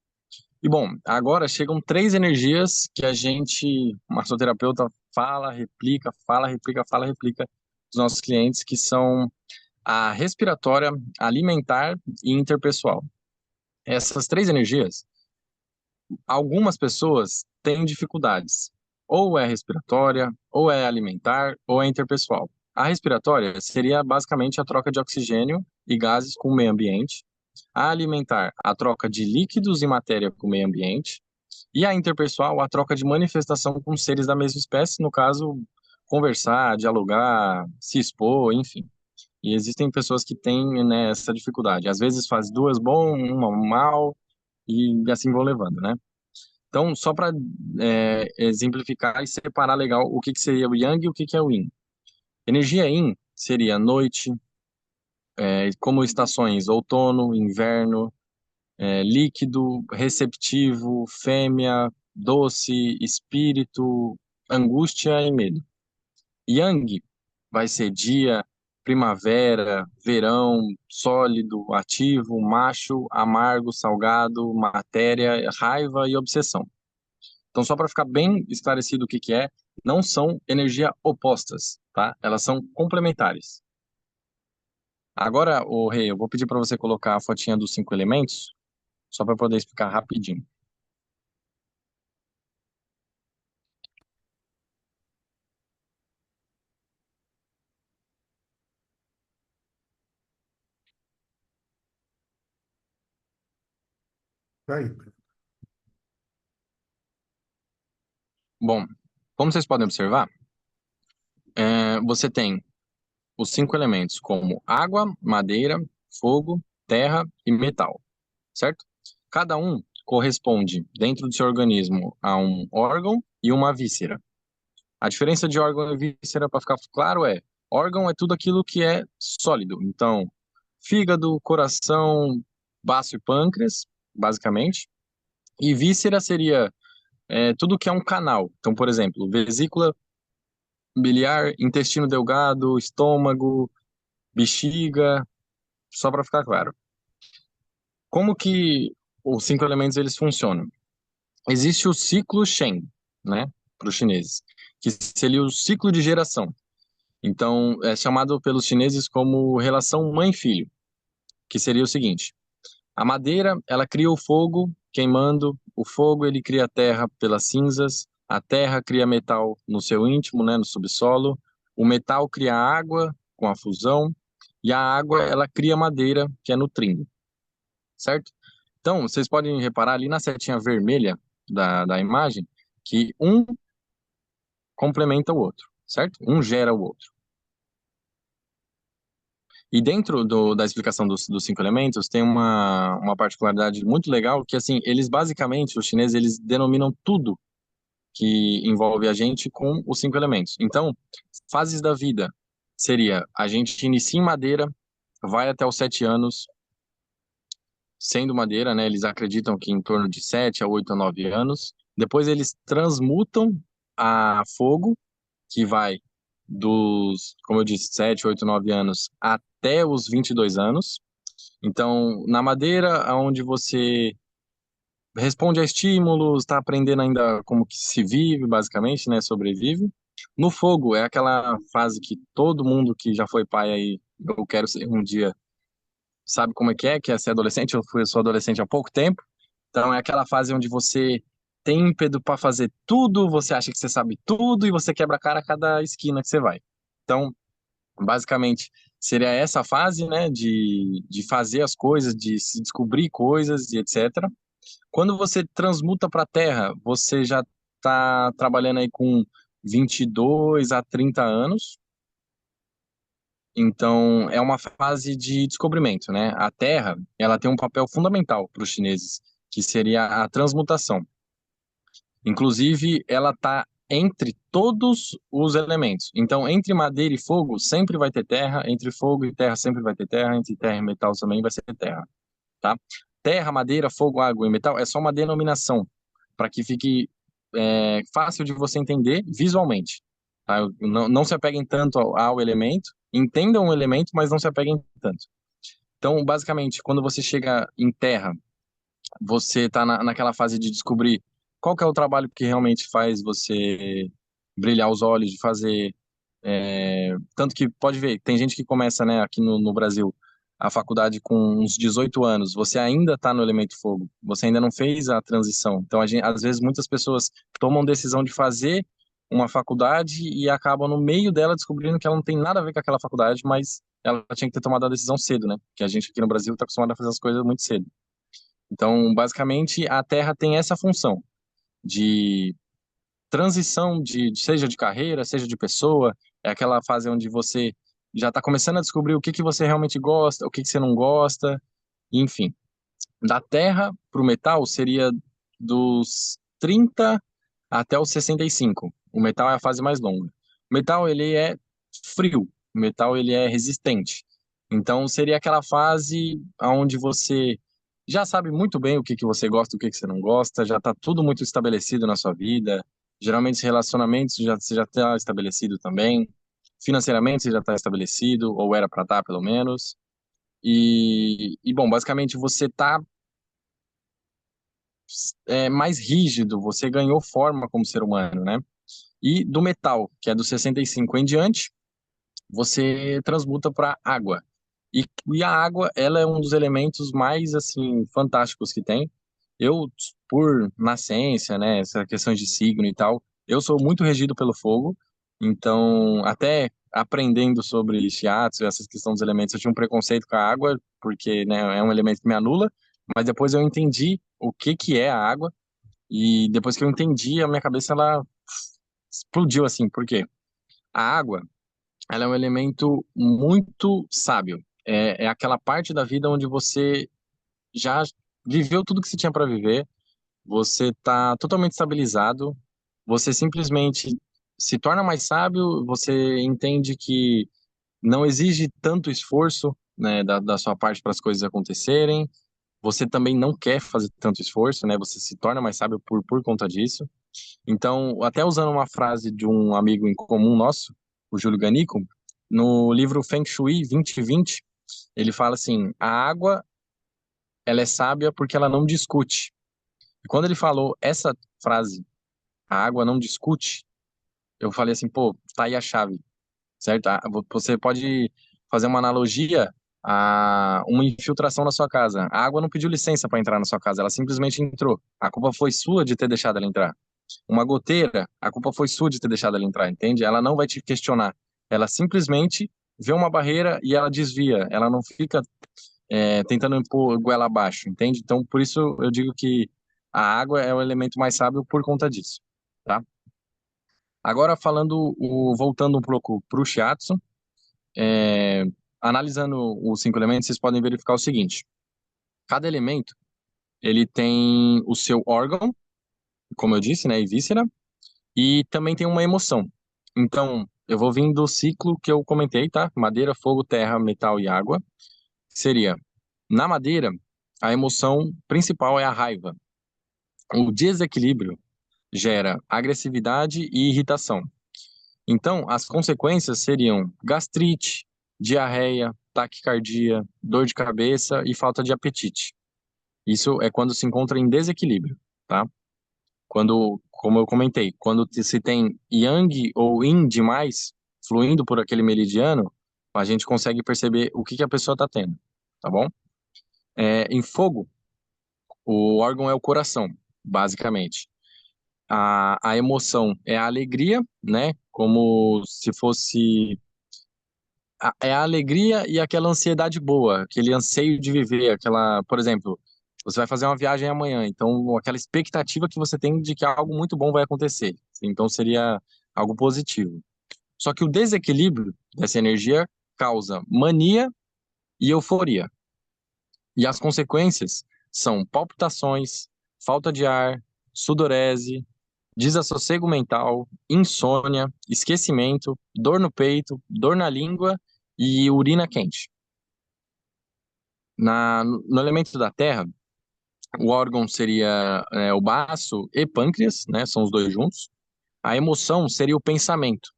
E bom, agora chegam 3 energias que a gente, massoterapeuta, fala, replica, fala, replica dos nossos clientes, que são a respiratória, alimentar e interpessoal. Essas 3 energias, algumas pessoas têm dificuldades. Ou é respiratória, ou é alimentar, ou é interpessoal. A respiratória seria basicamente a troca de oxigênio e gases com o meio ambiente. A alimentar, a troca de líquidos e matéria com o meio ambiente. E a interpessoal, a troca de manifestação com seres da mesma espécie, no caso, conversar, dialogar, se expor, enfim. E existem pessoas que têm, né, essa dificuldade. Às vezes faz duas bom, uma mal, e assim vão levando, né? Então, só para exemplificar e separar legal o que seria o Yang e o que é o Yin. Energia Yin seria noite, como estações outono, inverno, líquido, receptivo, fêmea, doce, espírito, angústia e medo. Yang vai ser dia, primavera, verão, sólido, ativo, macho, amargo, salgado, matéria, raiva e obsessão. Então, só para ficar bem esclarecido o que que é, não são energia opostas, tá? Elas são complementares. Agora, o Rei, eu vou pedir para você colocar a fotinha dos 5 elementos, só para poder explicar rapidinho. Tá aí. Bom, como vocês podem observar, você tem os 5 elementos como água, madeira, fogo, terra e metal, certo? Cada um corresponde, dentro do seu organismo, a um órgão e uma víscera. A diferença de órgão e víscera, para ficar claro, órgão é tudo aquilo que é sólido. Então, fígado, coração, baço e pâncreas, basicamente. E víscera seria tudo que é um canal. Então, por exemplo, vesícula biliar, intestino delgado, estômago, bexiga, só para ficar claro. Como que os 5 elementos eles funcionam? Existe o ciclo Shen, né, para os chineses, que seria o ciclo de geração. Então, é chamado pelos chineses como relação mãe-filho, que seria o seguinte: a madeira, ela cria o fogo queimando, o fogo ele cria a terra pelas cinzas, a terra cria metal no seu íntimo, né, no subsolo, o metal cria água com a fusão, e a água, ela cria madeira, que é nutrindo, certo? Então, vocês podem reparar ali na setinha vermelha da imagem, que um complementa o outro, certo? Um gera o outro. E dentro da explicação dos 5 elementos, tem uma particularidade muito legal, que assim, eles basicamente, os chineses, eles denominam tudo que envolve a gente com os 5 elementos. Então, fases da vida seria, a gente inicia em madeira, vai até os 7 anos, sendo madeira, né? Eles acreditam que em torno de 7 a 8 a 9 anos. Depois eles transmutam a fogo, que vai dos, como eu disse, 7, 8, 9 anos até os 22 anos. Então, na madeira, onde você responde a estímulos, está aprendendo ainda como que se vive, basicamente, né, sobrevive. No fogo, é aquela fase que todo mundo que já foi pai aí, eu quero ser um dia, sabe como é que é ser adolescente. Eu sou adolescente há pouco tempo, então é aquela fase onde você tem ímpeto para fazer tudo, você acha que você sabe tudo e você quebra a cara a cada esquina que você vai. Então, basicamente, seria essa fase, né, de fazer as coisas, de se descobrir coisas e etc. Quando você transmuta para a Terra, você já está trabalhando aí com 22 a 30 anos. Então, é uma fase de descobrimento, né? A Terra, ela tem um papel fundamental para os chineses, que seria a transmutação. Inclusive, ela está entre todos os elementos. Então, entre madeira e fogo, sempre vai ter terra, entre fogo e terra, sempre vai ter terra, entre terra e metal também vai ser terra, tá? Terra, madeira, fogo, água e metal é só uma denominação, para que fique fácil de você entender visualmente. Tá? Não se apeguem tanto ao elemento, entendam o elemento, mas não se apeguem tanto. Então, basicamente, quando você chega em terra, você está naquela fase de descobrir qual que é o trabalho que realmente faz você brilhar os olhos, de fazer. Tanto que pode ver, tem gente que começa, né, aqui no Brasil, a faculdade com uns 18 anos, você ainda está no elemento fogo, você ainda não fez a transição. Então, às vezes, muitas pessoas tomam decisão de fazer uma faculdade e acabam no meio dela descobrindo que ela não tem nada a ver com aquela faculdade, mas ela tinha que ter tomado a decisão cedo, né? Que a gente aqui no Brasil está acostumado a fazer as coisas muito cedo. Então, basicamente, a Terra tem essa função de transição, seja de carreira, seja de pessoa, é aquela fase onde você já está começando a descobrir o que que você realmente gosta, o que que você não gosta, enfim. Da Terra para o metal seria dos 30 até os 65. O metal é a fase mais longa. O metal, ele é frio, O metal, ele é resistente. Então, seria aquela fase onde você já sabe muito bem o que que você gosta, o que que você não gosta, já está tudo muito estabelecido na sua vida. Geralmente, relacionamentos você já está estabelecido também. Financeiramente, você já está estabelecido, ou era para estar, pelo menos. Bom, basicamente, você está mais rígido, você ganhou forma como ser humano, né? E do metal, que é do 65 em diante, você transmuta para água. E a água, ela é um dos elementos mais, assim, fantásticos que tem. Eu, por nascença, né, essa questão de signo e tal, eu sou muito regido pelo fogo. Então, até aprendendo sobre shiatsu, essa questão dos elementos, eu tinha um preconceito com a água, porque, né, é um elemento que me anula. Mas depois eu entendi o que que é a água. E depois que eu entendi, a minha cabeça, ela explodiu, assim. Por quê? A água, ela é um elemento muito sábio. É aquela parte da vida onde você já viveu tudo que você tinha para viver, você está totalmente estabilizado, você simplesmente se torna mais sábio, você entende que não exige tanto esforço, né, da sua parte para as coisas acontecerem, você também não quer fazer tanto esforço, né, você se torna mais sábio por conta disso. Então, até usando uma frase de um amigo em comum nosso, o Júlio Ganico, no livro Feng Shui 2020, ele fala assim: a água, ela é sábia porque ela não discute. E quando ele falou essa frase, a água não discute, eu falei assim, pô, tá aí a chave, certo? Você pode fazer uma analogia a uma infiltração na sua casa. A água não pediu licença para entrar na sua casa, ela simplesmente entrou. A culpa foi sua de ter deixado ela entrar. Uma goteira, a culpa foi sua de ter deixado ela entrar, entende? Ela não vai te questionar. Ela simplesmente vê uma barreira e ela desvia. Ela não fica tentando impor goela abaixo, entende? Então, por isso eu digo que a água é o elemento mais sábio por conta disso, tá? Agora, voltando um pouco para o shiatsu, é, analisando os 5 elementos, vocês podem verificar o seguinte: cada elemento, ele tem o seu órgão, como eu disse, né, e víscera, e também tem uma emoção. Então, eu vou vir do ciclo que eu comentei, tá? Madeira, fogo, terra, metal e água. Seria, na madeira, a emoção principal é a raiva. O desequilíbrio gera agressividade e irritação. Então, as consequências seriam gastrite, diarreia, taquicardia, dor de cabeça e falta de apetite. Isso é quando se encontra em desequilíbrio, tá? Quando, como eu comentei, quando se tem yang ou yin demais fluindo por aquele meridiano, a gente consegue perceber o que que a pessoa está tendo, tá bom? Em fogo, o órgão é o coração, basicamente. A emoção é a alegria, né? Como se fosse é a alegria e aquela ansiedade boa, aquele anseio de viver, aquela, por exemplo, você vai fazer uma viagem amanhã, então aquela expectativa que você tem de que algo muito bom vai acontecer. Então seria algo positivo. Só que o desequilíbrio dessa energia causa mania e euforia. E as consequências são palpitações, falta de ar, sudorese, desassossego mental, insônia, esquecimento, dor no peito, dor na língua e urina quente. No elemento da terra, o órgão seria o baço e pâncreas, né? São os dois juntos. A emoção seria o pensamento.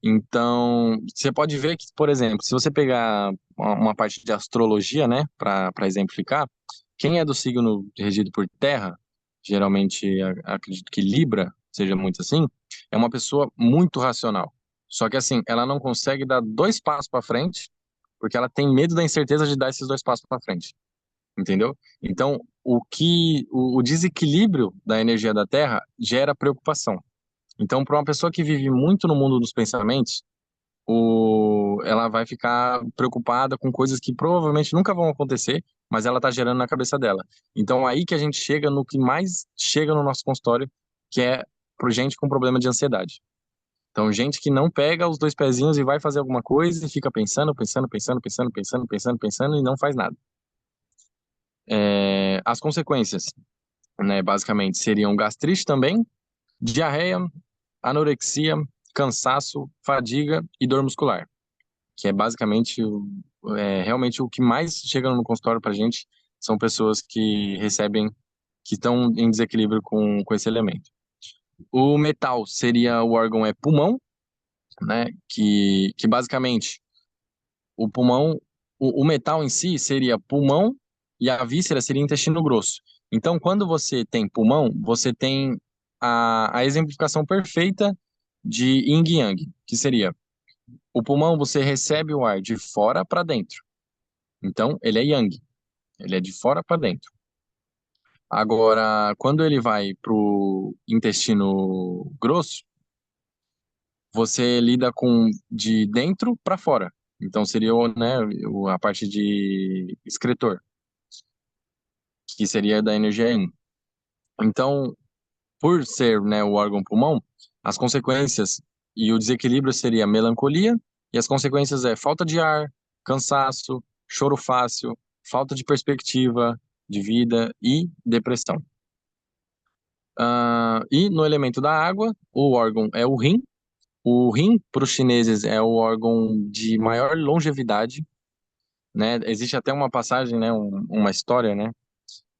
Então, você pode ver que, por exemplo, se você pegar uma parte de astrologia, né, para exemplificar, quem é do signo regido por terra, geralmente acredito que Libra seja muito assim, é uma pessoa muito racional. Só que assim, ela não consegue dar 2 passos para frente, porque ela tem medo da incerteza de dar esses 2 passos para frente. Entendeu? Então, o desequilíbrio da energia da Terra gera preocupação. Então, para uma pessoa que vive muito no mundo dos pensamentos, ela vai ficar preocupada com coisas que provavelmente nunca vão acontecer, mas ela está gerando na cabeça dela. Então, aí que a gente chega no que mais chega no nosso consultório, que é para gente com problema de ansiedade. Então, gente que não pega os 2 pezinhos e vai fazer alguma coisa e fica pensando, pensando, pensando, pensando, pensando, pensando, pensando e não faz nada. As consequências, né, basicamente, seriam gastrite também, diarreia, anorexia, cansaço, fadiga e dor muscular. que é basicamente realmente o que mais chega no consultório para a gente são pessoas que recebem, que estão em desequilíbrio com esse elemento. O metal seria o órgão pulmão, né? Que basicamente o pulmão, o metal em si seria pulmão e a víscera seria intestino grosso. Então, quando você tem pulmão, você tem a exemplificação perfeita de yin e yang, que seria o pulmão, você recebe o ar de fora para dentro. Então, ele é yang, ele é de fora para dentro. Agora, quando ele vai para o intestino grosso, você lida com de dentro para fora. Então, seria né, a parte de excretor, que seria da energia yin. Então, por ser né, o órgão pulmão, as consequências e o desequilíbrio seria melancolia, e as consequências é falta de ar, cansaço, choro fácil, falta de perspectiva de vida e depressão. E no elemento da água, o órgão é o rim. O rim, para os chineses, é o órgão de maior longevidade, né? Existe até uma passagem, né, uma história, né,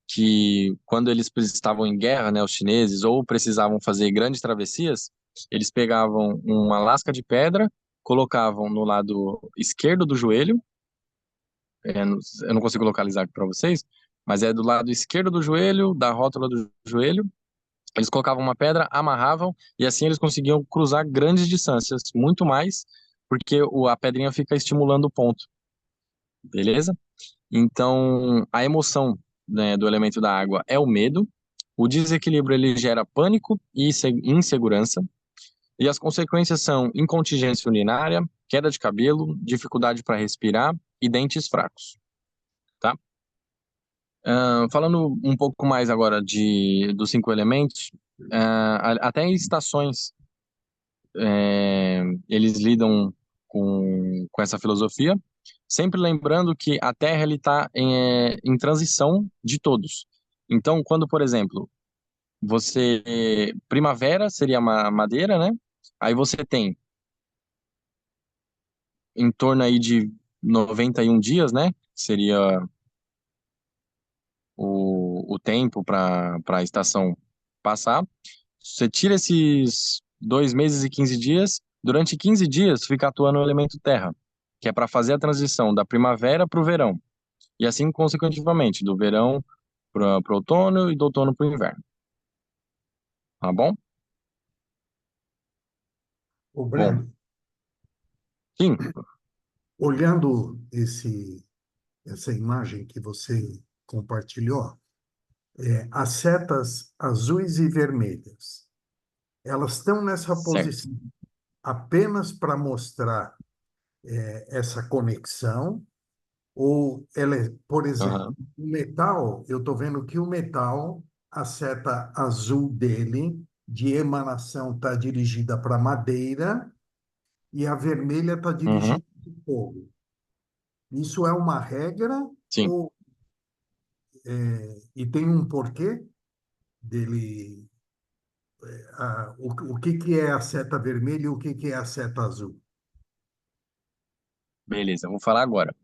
que quando eles estavam em guerra, né, os chineses, ou precisavam fazer grandes travessias, eles pegavam uma lasca de pedra, colocavam no lado esquerdo do joelho, eu não consigo localizar aqui para vocês, mas é do lado esquerdo do joelho, da rótula do joelho, eles colocavam uma pedra, amarravam, e assim eles conseguiam cruzar grandes distâncias, muito mais, porque a pedrinha fica estimulando o ponto, beleza? Então, a emoção, né, do elemento da água é o medo. O desequilíbrio ele gera pânico e insegurança. E as consequências são incontinência urinária, queda de cabelo, dificuldade para respirar e dentes fracos. Tá? Falando um pouco mais agora dos 5 elementos, até em estações eles lidam com essa filosofia, sempre lembrando que a Terra está em transição de todos. Então, quando, por exemplo, primavera seria madeira, né? Aí você tem em torno aí de 91 dias, né? Seria o tempo para a estação passar. Você tira esses 2 meses e 15 dias, durante 15 dias fica atuando o elemento terra, que é para fazer a transição da primavera para o verão. E assim, consequentemente, do verão para o outono e do outono para o inverno. Tá bom? O Bom, Breno, sim, olhando essa imagem que você compartilhou, as setas azuis e vermelhas, elas estão nessa certo. posição apenas para mostrar essa conexão, ou ela por exemplo, Aham. o metal, eu estou vendo que o metal, a seta azul dele, de emanação, está dirigida para madeira, e a vermelha está Uhum. dirigida para fogo. Isso é uma regra Sim, ou e tem um porquê dele? O que que é a seta vermelha e o que que é a seta azul? beleza, vou falar agora.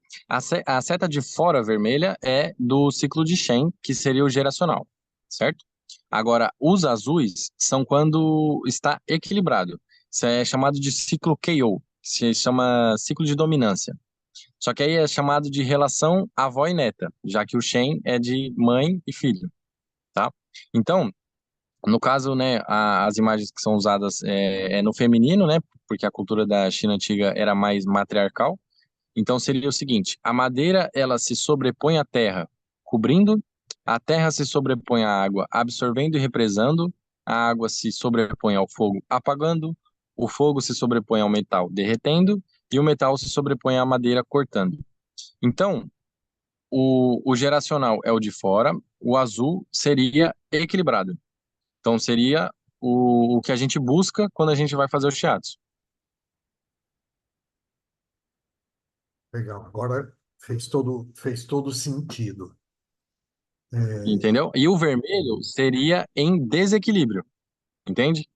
A seta de fora vermelha é do ciclo de Shen, que seria o geracional, certo? Agora, os azuis são quando está equilibrado. Isso é chamado de ciclo KO, que se chama ciclo de dominância. Só que aí é chamado de relação avó e neta, já que o Shen é de mãe e filho, tá? Então, no caso, né, as imagens que são usadas é no feminino, né, porque a cultura da China antiga era mais matriarcal. Então seria o seguinte: a madeira ela se sobrepõe à terra, cobrindo, a terra se sobrepõe à água, absorvendo e represando, a água se sobrepõe ao fogo, apagando, o fogo se sobrepõe ao metal, derretendo, e o metal se sobrepõe à madeira, cortando. Então, o geracional é o de fora, o azul seria equilibrado. Então seria o que a gente busca quando a gente vai fazer o shiatsu. Legal, agora fez todo sentido. Entendeu? E o vermelho seria em desequilíbrio, entende?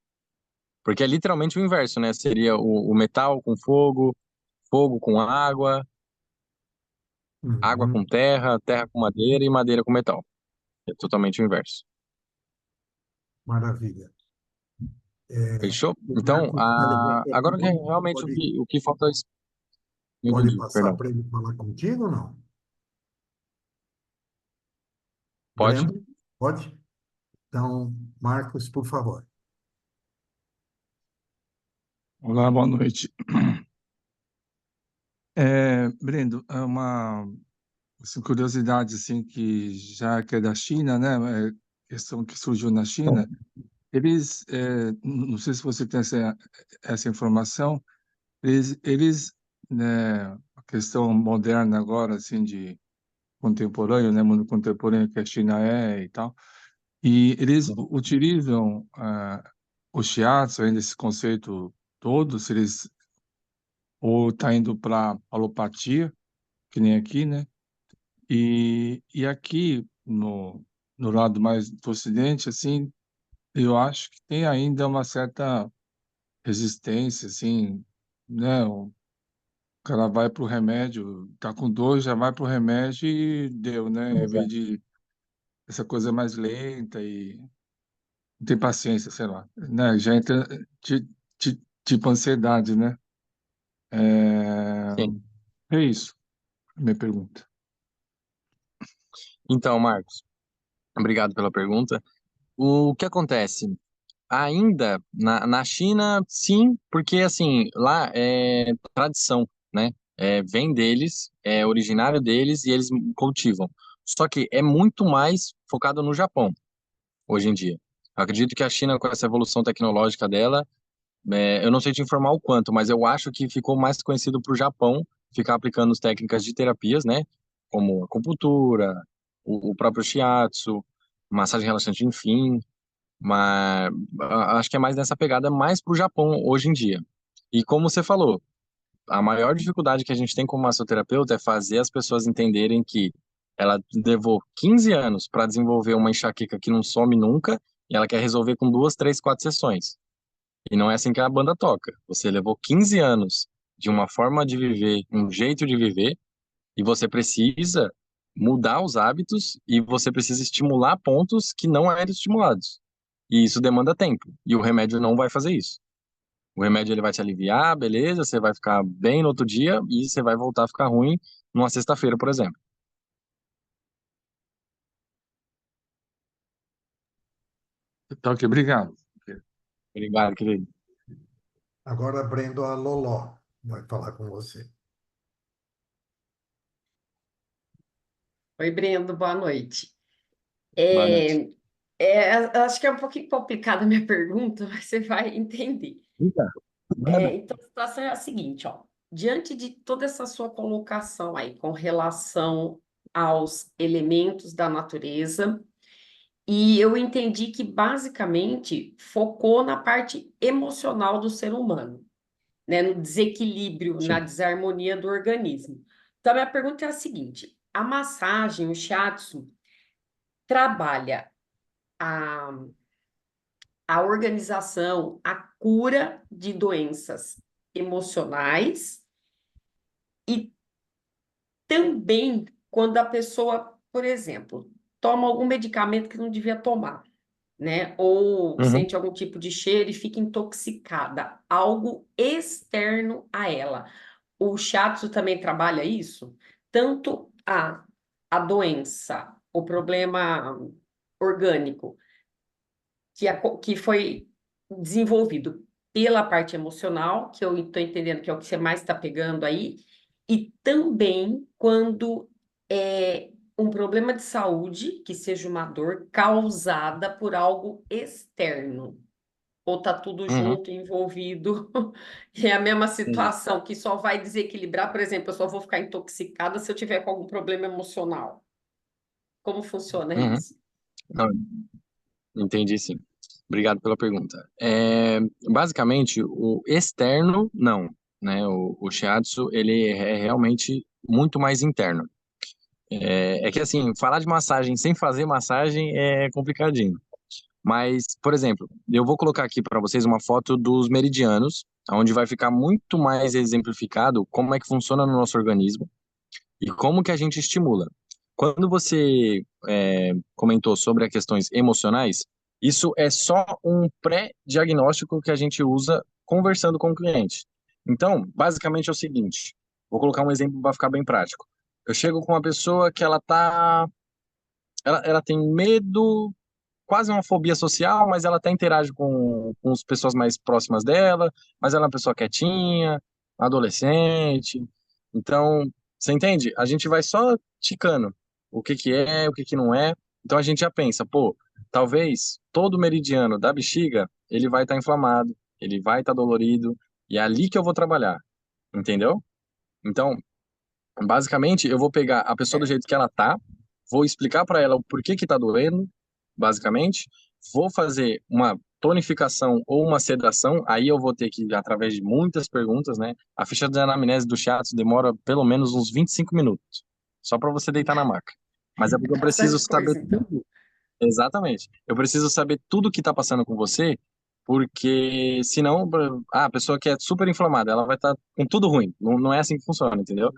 Porque é literalmente o inverso, né? Seria o metal com fogo, fogo com água, água Uhum. com terra, terra com madeira e madeira com metal. É totalmente o inverso. Maravilha. É, Fechou? o Então, Marcos está agora levantando a mão, realmente o que falta. Não pode entendi, passar perdão. para ele falar contigo ou não? Pode? Breno, pode? Então, Marcos, por favor. Olá, boa noite. Brendo, é uma assim, curiosidade assim que já que é da China, né? Questão que surgiu na China. Eles, não sei se você tem essa informação. Eles, né? A questão moderna agora, assim, de contemporâneo, né? Mundo contemporâneo que a China é e tal. E eles utilizam o shiatsu, ainda esse conceito todo, se eles ou está indo para alopatia, que nem aqui, né? E aqui no lado mais do Ocidente, assim, eu acho que tem ainda uma certa resistência, assim, né? O cara vai pro remédio, tá com dor, já vai pro remédio e deu, né? Em vez de essa coisa mais lenta e não tem paciência, sei lá, né? Já entra tipo ansiedade, né? É, Sim. é isso, minha pergunta. Então, Marcos, obrigado pela pergunta. O que acontece? Ainda na China, sim, porque assim, lá é tradição, né? Vem deles, é originário deles e eles cultivam. Só que é muito mais focado no Japão, hoje em dia. Eu acredito que a China, com essa evolução tecnológica dela, eu não sei te informar o quanto, mas eu acho que ficou mais conhecido para o Japão ficar aplicando as técnicas de terapias, né? Como acupuntura, o próprio shiatsu, massagem relaxante, enfim. Mas acho que é mais nessa pegada mais para o Japão hoje em dia. E como você falou, a maior dificuldade que a gente tem como massoterapeuta é fazer as pessoas entenderem que ela levou 15 anos para desenvolver uma enxaqueca que não some nunca e ela quer resolver com 2, 3, 4 sessões. E não é assim que a banda toca. Você levou 15 anos de uma forma de viver, um jeito de viver, e você precisa mudar os hábitos e você precisa estimular pontos que não eram estimulados. E isso demanda tempo. E o remédio não vai fazer isso. O remédio ele vai te aliviar, beleza, você vai ficar bem no outro dia e você vai voltar a ficar ruim numa sexta-feira, por exemplo. Tá ok, obrigado. Obrigado, querido. Agora, Brendo, a Loló vai falar com você. Oi, Brendo, boa noite. Boa noite. É, acho que é um pouquinho complicada a minha pergunta, mas você vai entender. Eita, manda. Então, a situação é a seguinte, ó. Diante de toda essa sua colocação aí com relação aos elementos da natureza, e eu entendi que basicamente focou na parte emocional do ser humano, né? No desequilíbrio, na Sim. desarmonia do organismo. Então, a minha pergunta é a seguinte: a massagem, o shiatsu, trabalha a, a organização, a cura de doenças emocionais e também quando a pessoa, por exemplo, toma algum medicamento que não devia tomar, né? Ou Uhum. sente algum tipo de cheiro e fica intoxicada, algo externo a ela. O shiatsu também trabalha isso? Tanto a doença, o problema orgânico, que foi desenvolvido pela parte emocional, que eu estou entendendo que é o que você mais está pegando aí, e também quando é um problema de saúde, que seja uma dor causada por algo externo. Ou tá tudo Uhum. junto, envolvido, e é a mesma Entendi. situação, que só vai desequilibrar, por exemplo, eu só vou ficar intoxicada se eu tiver com algum problema emocional. Como funciona Uhum. isso? Não, entendi, sim. Obrigado pela pergunta. Basicamente, o externo, não, né? O shiatsu, ele é realmente muito mais interno. É que, assim, falar de massagem sem fazer massagem é complicadinho. Mas, por exemplo, eu vou colocar aqui para vocês uma foto dos meridianos, onde vai ficar muito mais exemplificado como é que funciona no nosso organismo e como que a gente estimula. Quando você comentou sobre as questões emocionais, isso é só um pré-diagnóstico que a gente usa conversando com o cliente. Então, basicamente é o seguinte, vou colocar um exemplo para ficar bem prático. Eu chego com uma pessoa que ela tem medo, quase uma fobia social, mas ela até interage com as pessoas mais próximas dela, mas ela é uma pessoa quietinha, adolescente. Então, você entende? A gente vai só ticando o que que é, o que que não é. Então a gente já pensa, pô, talvez todo o meridiano da bexiga, ele vai estar inflamado, ele vai estar dolorido, e é ali que eu vou trabalhar, entendeu? Então, basicamente, eu vou pegar a pessoa do Certo. jeito que ela tá, vou explicar para ela o porquê que tá doendo, basicamente, vou fazer uma tonificação ou uma sedação, aí eu vou ter que, através de muitas perguntas, né? A ficha de anamnese do Shiatsu demora pelo menos uns 25 minutos, só para você deitar na maca. Mas é porque eu preciso Bastante saber coisa, então. tudo. Exatamente. Eu preciso saber tudo o que está passando com você, porque senão, a pessoa que é super inflamada, ela vai estar com tudo ruim. Não, não é assim que funciona, entendeu?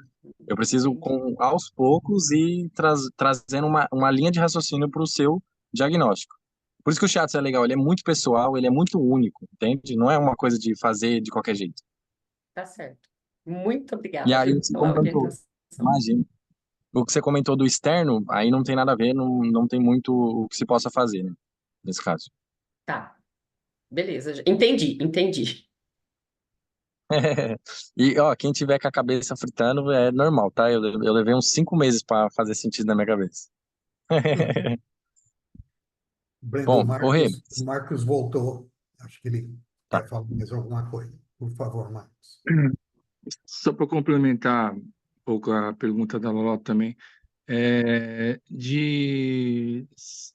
Eu preciso, Entendi. aos poucos, ir trazendo uma linha de raciocínio para o seu diagnóstico. Por isso que o Shiatsu é legal, ele é muito pessoal, ele é muito único, entende? Não é uma coisa de fazer de qualquer jeito. Tá certo. Muito E obrigada, aí viu, você pela comentou, orientação. imagina, o que você comentou do externo, aí não tem nada a ver, não, não tem muito o que se possa fazer, né, nesse caso. Tá, beleza. Entendi, entendi. E, ó, quem tiver com a cabeça fritando é normal, tá? Eu levei uns 5 meses para fazer sentido na minha cabeça. Brendo, Bom, ô Rê, O Marcos voltou. Acho que ele tá. quer falar mais alguma coisa. Por favor, Marcos. Só para complementar um pouco a pergunta da Lolo também,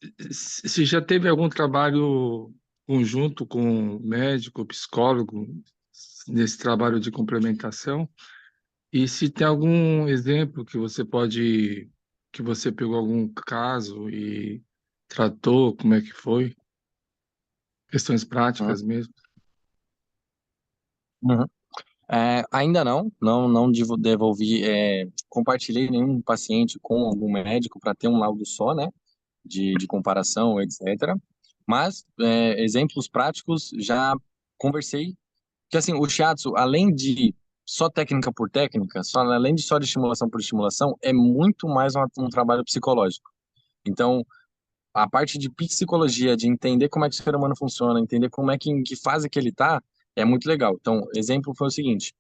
se já teve algum trabalho conjunto com médico, psicólogo, nesse trabalho de complementação, e se tem algum exemplo que você pegou algum caso e tratou, como é que foi? Questões Uhum, práticas mesmo. uhum. Ainda não devolvi, compartilhei nenhum paciente com algum médico para ter um laudo só, né, de comparação, etc. Mas, exemplos práticos, já conversei, que assim, o shiatsu, além de só técnica por técnica, além de só de estimulação por estimulação, é muito mais um trabalho psicológico. Então, a parte de psicologia, de entender como é que o ser humano funciona, entender como é que, em que fase que ele tá, é muito legal. Então, exemplo foi o seguinte,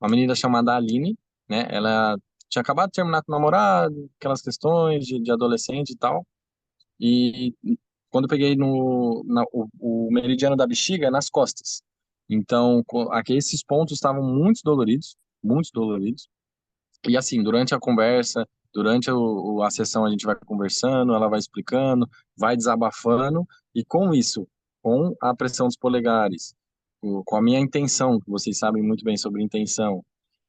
uma menina chamada Aline, né, ela tinha acabado de terminar com o namorado, aquelas questões de adolescente e tal, e quando eu peguei o meridiano da bexiga, é nas costas. Então, aqui esses pontos estavam muito doloridos, e assim, durante a conversa, durante a sessão a gente vai conversando, ela vai explicando, vai desabafando, e com isso, com a pressão dos polegares, com a minha intenção, que vocês sabem muito bem sobre intenção,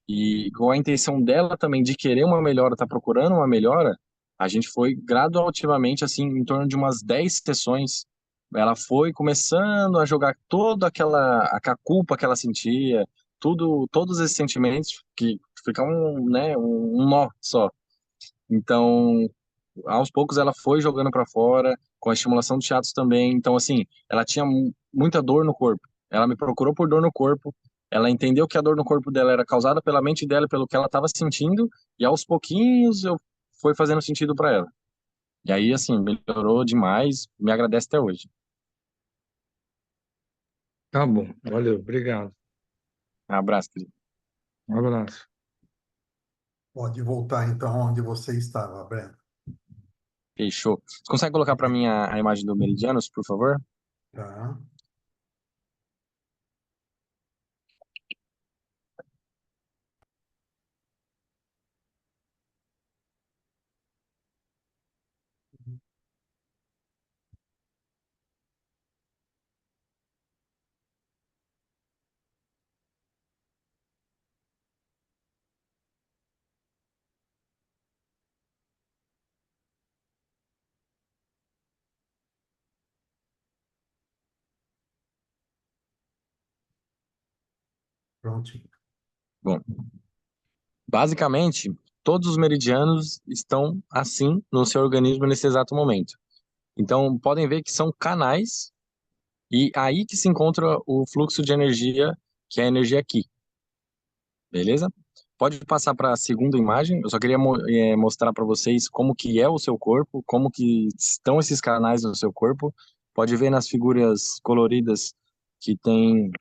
e com a intenção dela também de querer uma melhora, tá procurando uma melhora, a gente foi graduativamente, assim, em torno de umas 10 sessões, ela foi começando a jogar toda a culpa que ela sentia, todos esses sentimentos que ficam, né, um nó só. Então, aos poucos ela foi jogando para fora, com a estimulação do shiatsu também. Então, assim, ela tinha muita dor no corpo. Ela me procurou por dor no corpo. Ela entendeu que a dor no corpo dela era causada pela mente dela, pelo que ela estava sentindo, e aos pouquinhos eu foi fazendo sentido para ela. E aí, assim, melhorou demais, me agradece até hoje. Tá bom, valeu, obrigado. Um abraço, querido. Um abraço. Pode voltar, então, onde você estava, Brendo. Fechou. Você consegue colocar para mim a imagem do Meridianos, por favor? Tá? Prontinho. Bom, basicamente, todos os meridianos estão assim no seu organismo nesse exato momento. Então, podem ver que são canais e aí que se encontra o fluxo de energia, que é a energia aqui, beleza? Pode passar para a segunda imagem. Eu só queria mostrar para vocês como que é o seu corpo, como que estão esses canais no seu corpo. Pode ver nas figuras coloridas que tem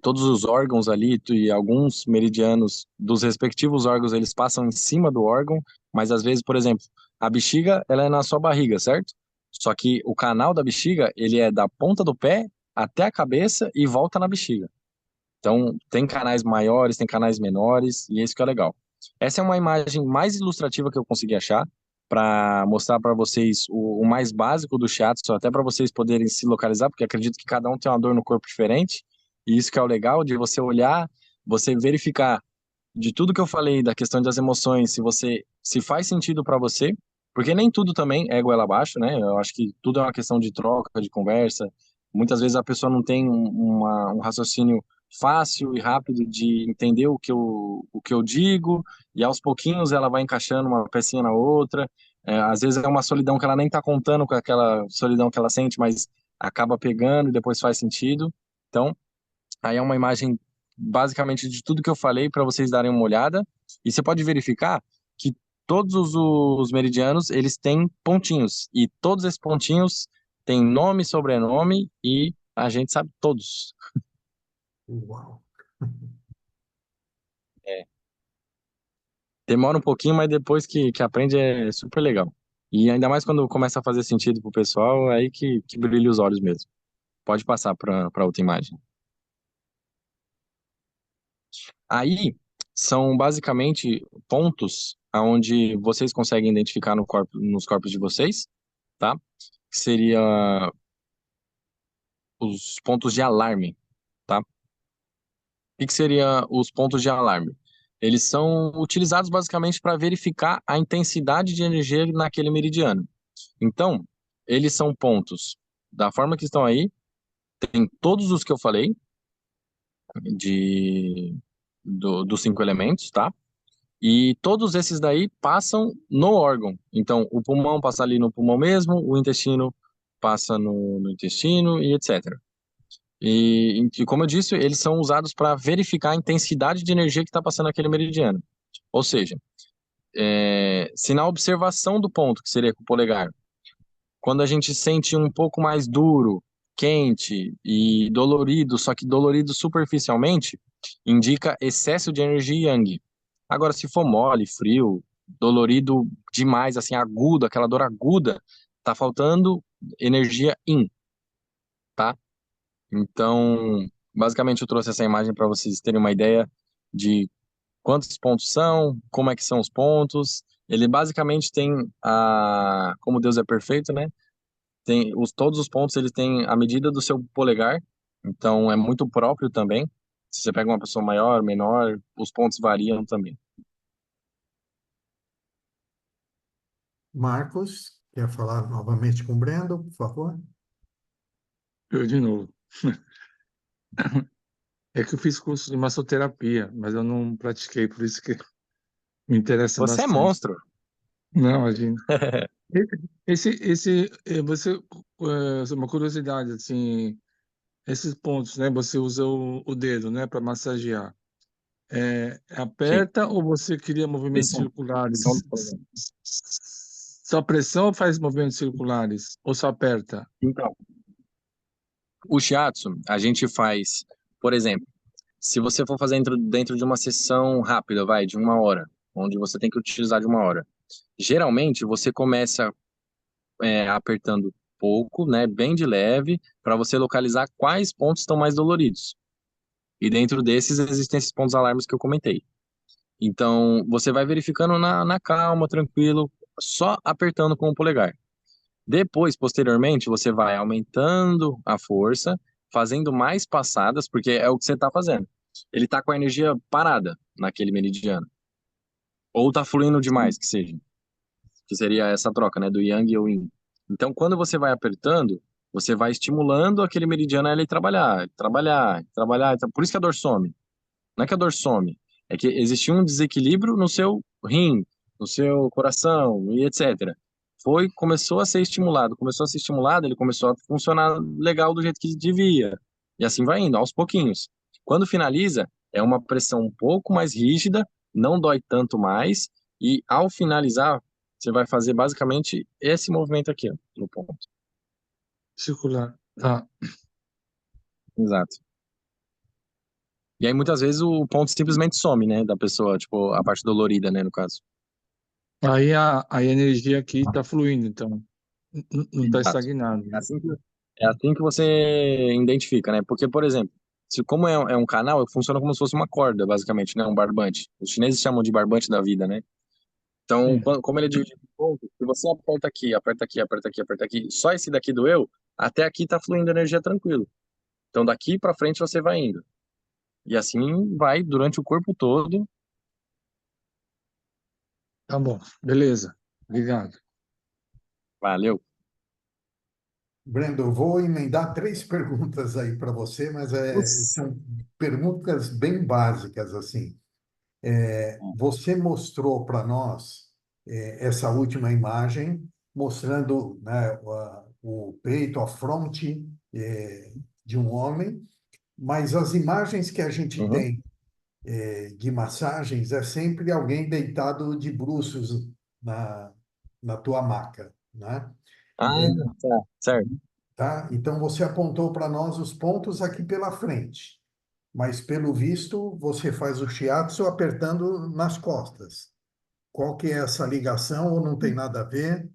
todos os órgãos ali e alguns meridianos dos respectivos órgãos, eles passam em cima do órgão, mas às vezes, por exemplo, a bexiga, ela é na sua barriga, certo? Só que o canal da bexiga, ele é da ponta do pé até a cabeça e volta na bexiga. Então, tem canais maiores, tem canais menores, e é isso que é legal. Essa é uma imagem mais ilustrativa que eu consegui achar, para mostrar para vocês o mais básico do shiatsu, até para vocês poderem se localizar, porque acredito que cada um tem uma dor no corpo diferente, e isso que é o legal de você olhar, você verificar de tudo que eu falei, da questão das emoções, se faz sentido para você, porque nem tudo também é goela abaixo, né? Eu acho que tudo é uma questão de troca, de conversa. Muitas vezes a pessoa não tem um raciocínio fácil e rápido de entender o que eu digo, e aos pouquinhos ela vai encaixando uma pecinha na outra. Às vezes é uma solidão que ela nem está contando com aquela solidão que ela sente, mas acaba pegando e depois faz sentido. Então, aí é uma imagem basicamente de tudo que eu falei para vocês darem uma olhada. E você pode verificar que todos os meridianos, eles têm pontinhos. E todos esses pontinhos têm nome, sobrenome e a gente sabe todos. Uau! É. Demora um pouquinho, mas depois que aprende é super legal. E ainda mais quando começa a fazer sentido pro pessoal, é aí que brilha os olhos mesmo. Pode passar para outra imagem. Aí são basicamente pontos aonde vocês conseguem identificar no corpo, nos corpos de vocês, tá? Que seria os pontos de alarme, tá? O que seria os pontos de alarme? Eles são utilizados basicamente para verificar a intensidade de energia naquele meridiano. Então, eles são pontos da forma que estão aí, tem todos os que eu falei dos 5 elementos, tá? E todos esses daí passam no órgão. Então, o pulmão passa ali no pulmão mesmo, o intestino passa no intestino e etc. E como eu disse, eles são usados para verificar a intensidade de energia que está passando naquele meridiano. Ou seja, se na observação do ponto, que seria com o polegar, quando a gente sente um pouco mais duro, quente e dolorido, só que dolorido superficialmente, indica excesso de energia yang. Agora, se for mole, frio, dolorido demais, assim, agudo, aquela dor aguda, tá faltando energia yin, tá? Então, basicamente eu trouxe essa imagem para vocês terem uma ideia de quantos pontos são, como é que são os pontos. Ele basicamente tem como Deus é perfeito, né? Todos os pontos eles têm a medida do seu polegar, então é muito próprio também. Se você pega uma pessoa maior, menor, os pontos variam também. Marcos, quer falar novamente com o Brendo, por favor? Eu de novo. É que eu fiz curso de massoterapia, mas eu não pratiquei, por isso que me interessa Você é bastante. monstro. Não, imagina. Uma curiosidade, assim, esses pontos, né? Você usa o dedo, né, para massagear. Sim, Aperta ou você cria movimentos pressão do circulares? polegar. Só pressão ou faz movimentos circulares? Ou só aperta? Então, o shiatsu, a gente faz, por exemplo, se você for fazer dentro de uma sessão rápida, de 1 hora, onde você tem que utilizar de 1 hora, geralmente você começa apertando pouco, né, bem de leve, para você localizar quais pontos estão mais doloridos. E dentro desses existem esses pontos alarmes que eu comentei. Então, você vai verificando na calma, tranquilo, só apertando com o polegar. Depois, posteriormente, você vai aumentando a força, fazendo mais passadas, porque é o que você está fazendo. Ele está com a energia parada naquele meridiano. Ou está fluindo demais, que seja. Que seria essa troca, né, do Yang e o Yin. Então, quando você vai apertando, você vai estimulando aquele meridiano a ele trabalhar, trabalhar, trabalhar. Por isso que a dor some. Não é que a dor some, é que existia um desequilíbrio no seu rim, no seu coração e etc. Começou a ser estimulado, ele começou a funcionar legal do jeito que devia. E assim vai indo, aos pouquinhos. Quando finaliza, é uma pressão um pouco mais rígida, não dói tanto mais, e ao finalizar, você vai fazer basicamente esse movimento aqui, ó, no ponto. Circular. Tá. Exato. E aí, muitas vezes, o ponto simplesmente some, né, da pessoa, tipo, a parte dolorida, né, no caso. Aí a energia aqui está fluindo, então. Não está Exato. estagnado. É assim que você identifica, né? Porque, por exemplo, se como é um canal, funciona como se fosse uma corda, basicamente, né? Um barbante. Os chineses chamam de barbante da vida, né? Então, Sim. como ele é dividido em pontos, se você aperta aqui, aperta aqui, aperta aqui, aperta aqui, só esse daqui doeu, até aqui tá fluindo energia tranquilo. Então, daqui para frente você vai indo. E assim vai durante o corpo todo. Tá bom. Beleza. Obrigado. Valeu. Brendo, eu vou emendar três perguntas aí para você, mas Putz. são perguntas bem básicas, assim. Você mostrou para nós essa última imagem, mostrando, né, o peito, a fronte de um homem, mas as imagens que a gente Uhum. tem de massagens é sempre alguém deitado de bruços na tua maca, né? Ah, tá, certo. Tá? Então, você apontou para nós os pontos aqui pela frente, mas, pelo visto, você faz o shiatsu apertando nas costas. Qual que é essa ligação ou não tem nada a ver?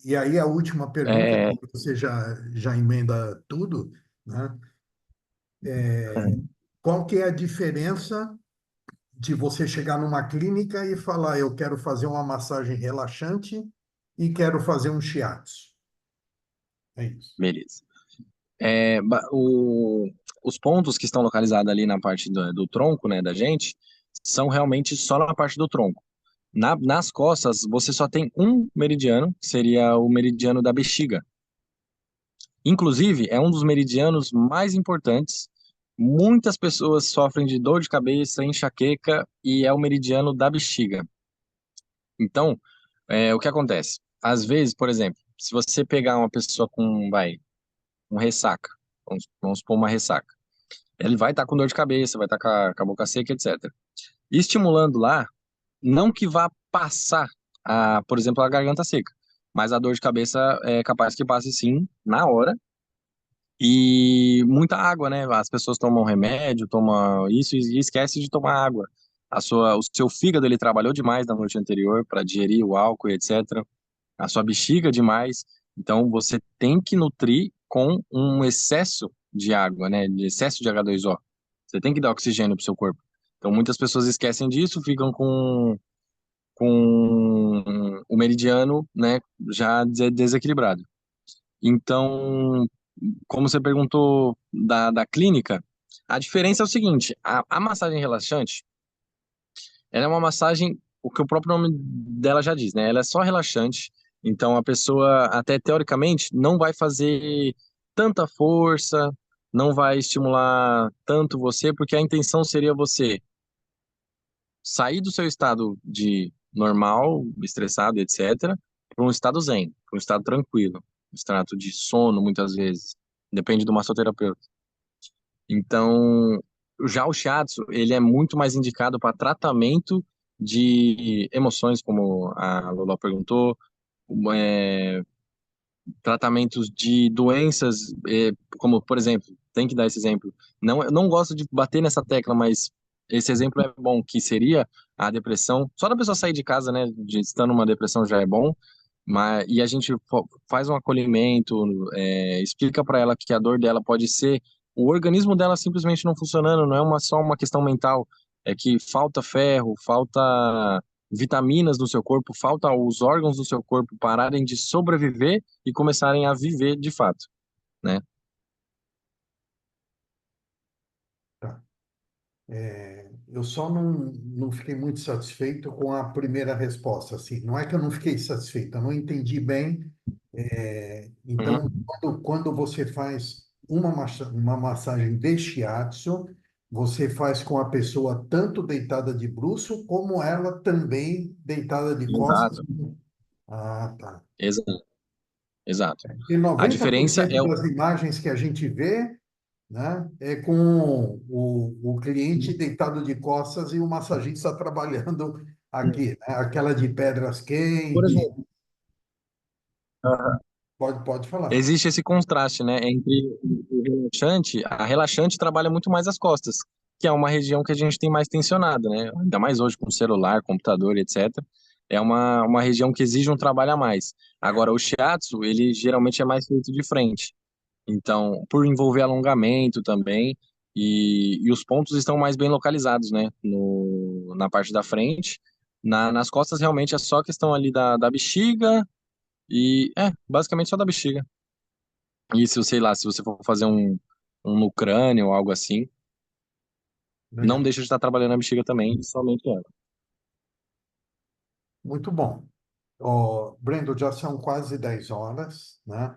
E aí, a última pergunta, É, que você já emenda tudo, né? Qual que é a diferença de você chegar numa clínica e falar, eu quero fazer uma massagem relaxante e quero fazer um shiatsu? É isso. beleza. Os pontos que estão localizados ali na parte do tronco, né, da gente, são realmente só na parte do tronco. Nas costas, você só tem um meridiano, que seria o meridiano da bexiga. Inclusive, é um dos meridianos mais importantes. Muitas pessoas sofrem de dor de cabeça, enxaqueca, e é o meridiano da bexiga. Então, o que acontece? Às vezes, por exemplo, se você pegar uma pessoa um ressaca, vamos supor uma ressaca, ele vai estar com dor de cabeça, vai estar com a boca seca, etc. Estimulando lá, não que vá passar, por exemplo, a garganta seca, mas a dor de cabeça é capaz que passe sim, na hora, e muita água, né? As pessoas tomam remédio, tomam isso e esquece de tomar água. O seu fígado ele trabalhou demais na noite anterior para digerir o álcool, e etc. A sua bexiga demais. Então você tem que nutrir com um excesso de água, né? De excesso de H2O. Você tem que dar oxigênio para o seu corpo. Então muitas pessoas esquecem disso, ficam com o meridiano, né? Já desequilibrado. Então, como você perguntou da clínica, a diferença é o seguinte: a massagem relaxante, ela é uma massagem, o que o próprio nome dela já diz, né? Ela é só relaxante. Então a pessoa, até teoricamente, não vai fazer tanta força, não vai estimular tanto você, porque a intenção seria você sair do seu estado de normal, estressado, etc., para um estado zen, para um estado tranquilo, um estado de sono, muitas vezes. Depende do massoterapeuta. Então, já o shiatsu, ele é muito mais indicado para tratamento de emoções, como a Lolo perguntou, é, tratamentos de doenças, como, por exemplo, tem que dar esse exemplo. Não, eu não gosto de bater nessa tecla, mas esse exemplo é bom, que seria a depressão. Só da pessoa sair de casa, né, de estar numa depressão já é bom, mas e a gente faz um acolhimento, explica para ela que a dor dela pode ser o organismo dela simplesmente não funcionando, não é só uma questão mental, é que falta ferro, falta vitaminas no seu corpo, falta os órgãos do seu corpo pararem de sobreviver e começarem a viver de fato, né? Tá. Eu só não fiquei muito satisfeito com a primeira resposta. Assim, não é que eu não fiquei satisfeito, eu não entendi bem. Então, Uhum. quando você faz uma massagem de shiatsu, você faz com a pessoa tanto deitada de bruço, como ela também deitada de costas? Exato, Ah, tá. exato, exato. E A noventa por diferença cento é o. das imagens que a gente vê, né, é com o cliente deitado de costas e o massagista trabalhando aqui, né? Aquela de pedras Por quentes. exemplo, aham, Pode falar. existe esse contraste, né, entre o relaxante, a relaxante trabalha muito mais as costas, que é uma região que a gente tem mais tensionada, né? Ainda mais hoje com celular, computador, etc. É uma região que exige um trabalho a mais. Agora, o shiatsu, ele geralmente é mais feito de frente. Então, por envolver alongamento também, e os pontos estão mais bem localizados, né? Na parte da frente. Nas costas, realmente, é só questão ali da bexiga, basicamente só da bexiga. E se, sei lá, se você for fazer um no crânio ou algo assim, não Legal. deixa de estar trabalhando a bexiga também, somente ela. Muito bom. Ó, Brendo, já são quase 10 horas, né?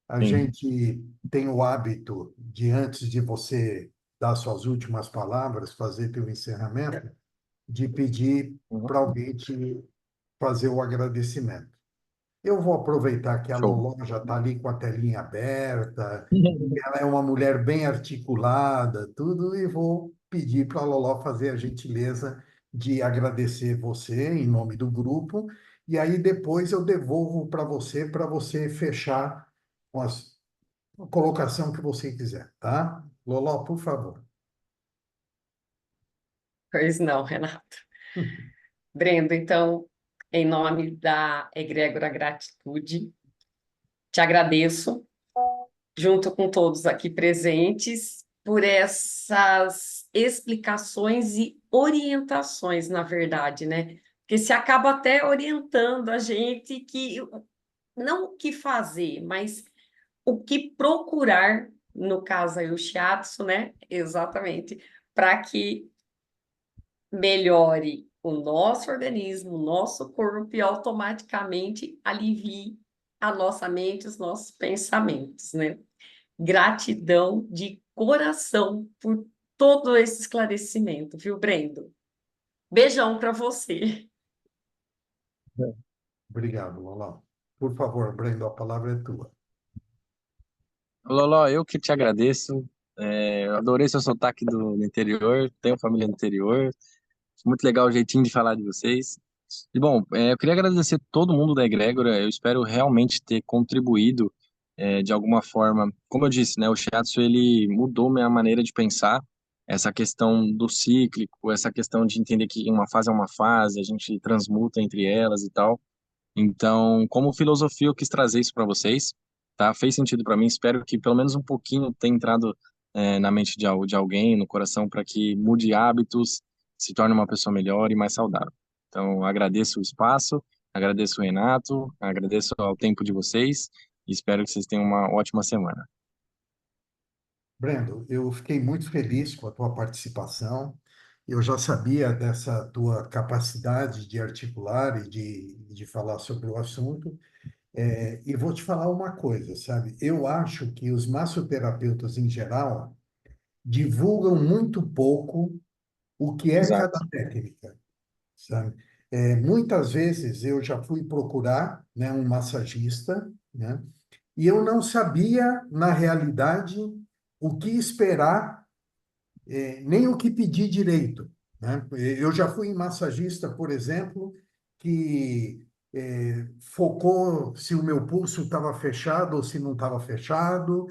A Sim. gente tem o hábito de, antes de você dar suas últimas palavras, fazer teu encerramento, de pedir Uhum. para alguém te fazer o agradecimento. Eu vou aproveitar que a Show. Loló já está ali com a telinha aberta, ela é uma mulher bem articulada, tudo, e vou pedir para a Loló fazer a gentileza de agradecer você em nome do grupo, e aí depois eu devolvo para você fechar com a colocação que você quiser, tá? Loló, por favor. Pois não, Renato. Brendo, então, em nome da Egrégora Gratitude, te agradeço, junto com todos aqui presentes, por essas explicações e orientações, na verdade, né? Porque se acaba até orientando a gente que não o que fazer, mas o que procurar, no caso aí o shiatsu, né? Exatamente, para que melhore o nosso organismo, o nosso corpo e automaticamente alivie a nossa mente, os nossos pensamentos, né? Gratidão de coração por todo esse esclarecimento, viu, Brendo? Beijão para você. Obrigado, Loló. Por favor, Brendo, a palavra é tua. Loló, eu que te agradeço. Eu adorei seu sotaque do interior, tenho família no interior. Muito legal o jeitinho de falar de vocês. E bom, eu queria agradecer todo mundo da Egrégora. Eu espero realmente ter contribuído de alguma forma. Como eu disse, né, o Shiatsu ele mudou minha maneira de pensar. Essa questão do cíclico, essa questão de entender que uma fase é uma fase, a gente transmuta entre elas e tal. Então, como filosofia, eu quis trazer isso para vocês, tá? Fez sentido para mim. Espero que pelo menos um pouquinho tenha entrado na mente de alguém, no coração, para que mude hábitos, se torne uma pessoa melhor e mais saudável. Então, agradeço o espaço, agradeço o Renato, agradeço ao tempo de vocês e espero que vocês tenham uma ótima semana. Brendo, eu fiquei muito feliz com a tua participação. Eu já sabia dessa tua capacidade de articular e de falar sobre o assunto. E vou te falar uma coisa, sabe? Eu acho que os massoterapeutas, em geral, divulgam muito pouco o que é cada Exato. técnica, sabe? Muitas vezes eu já fui procurar, né, um massagista, né? E eu não sabia, na realidade, o que esperar, nem o que pedir direito, né? Eu já fui em massagista, por exemplo, que focou se o meu pulso estava fechado ou se não estava fechado,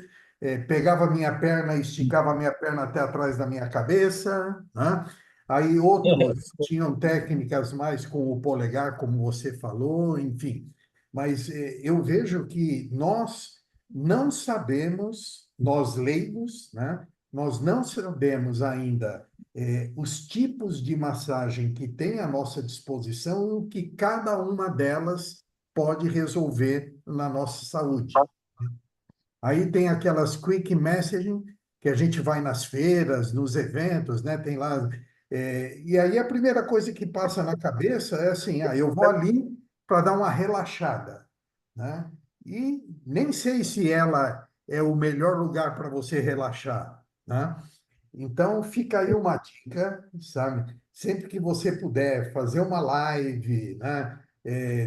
pegava a minha perna e esticava a minha perna até atrás da minha cabeça, né? Aí outros tinham técnicas mais com o polegar, como você falou, enfim. Mas eu vejo que nós não sabemos, nós leigos, né? Nós não sabemos ainda os tipos de massagem que tem à nossa disposição e o que cada uma delas pode resolver na nossa saúde. Aí tem aquelas quick messaging que a gente vai nas feiras, nos eventos, né? Tem lá. E aí a primeira coisa que passa na cabeça é assim: eu vou ali para dar uma relaxada, né? E nem sei se ela é o melhor lugar para você relaxar, né? Então, fica aí uma dica, sabe? Sempre que você puder fazer uma live, né?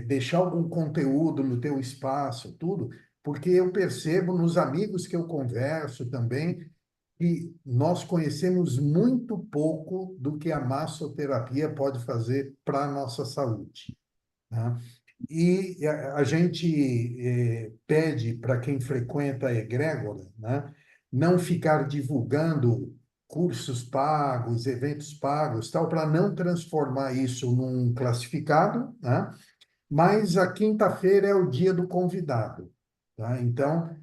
Deixar algum conteúdo no teu espaço, tudo, porque eu percebo nos amigos que eu converso também que nós conhecemos muito pouco do que a massoterapia pode fazer para a nossa saúde, né? E a gente pede para quem frequenta a egrégora, né, não ficar divulgando cursos pagos, eventos pagos, tal, para não transformar isso num classificado, né? Mas a quinta-feira é o dia do convidado, tá? Então,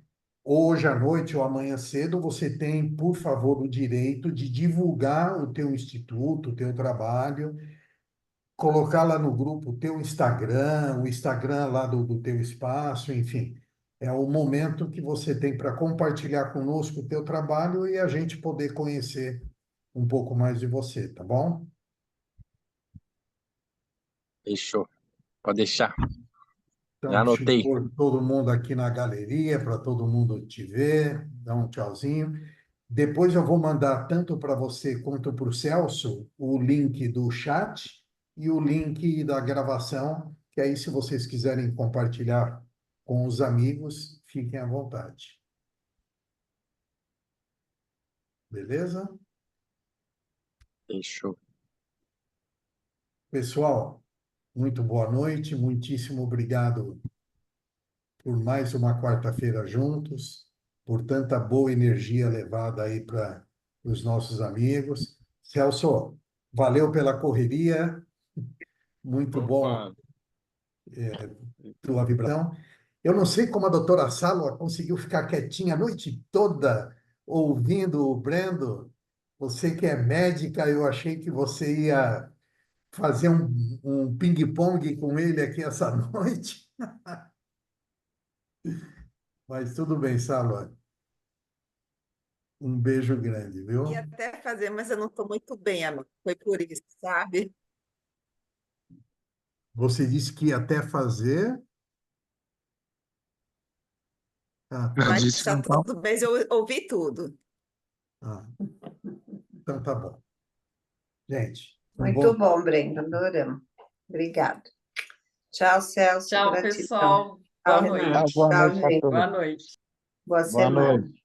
hoje à noite ou amanhã cedo, você tem, por favor, o direito de divulgar o teu instituto, o teu trabalho, colocar lá no grupo o teu Instagram, o Instagram lá do teu espaço, enfim. É o momento que você tem para compartilhar conosco o teu trabalho e a gente poder conhecer um pouco mais de você, tá bom? Fechou. Pode deixar. Já Então, deixa eu anotei. pôr todo mundo aqui na galeria para todo mundo te ver, dar um tchauzinho. Depois eu vou mandar tanto para você quanto para o Celso o link do chat e o link da gravação, que aí, se vocês quiserem compartilhar com os amigos, fiquem à vontade. Beleza? Fechou. Pessoal, muito boa noite, muitíssimo obrigado por mais uma quarta-feira juntos, por tanta boa energia levada aí para os nossos amigos. Celso, valeu pela correria, muito bom Opa, tua vibração. Eu não sei como a doutora Sálva conseguiu ficar quietinha a noite toda ouvindo o Brendo. Você que é médica, eu achei que você ia fazer um ping-pong com ele aqui essa noite, mas tudo bem, Sálva. Um beijo grande, Ia viu? até fazer, mas eu não estou muito bem, amigo. Foi por isso, sabe? Você disse que ia até fazer. Ah, tá Eu Mas bom. disse está então. tudo bem, eu ouvi tudo. Ah, então tá bom. Gente, um Muito bom. bom, Brenda, adoramos. Obrigada. Tchau, Celso, Tchau, gratidão. pessoal. Tchau, Boa Renato. Boa noite. Tchau, noite para gente. Boa todos. noite. Boa Boa semana. noite.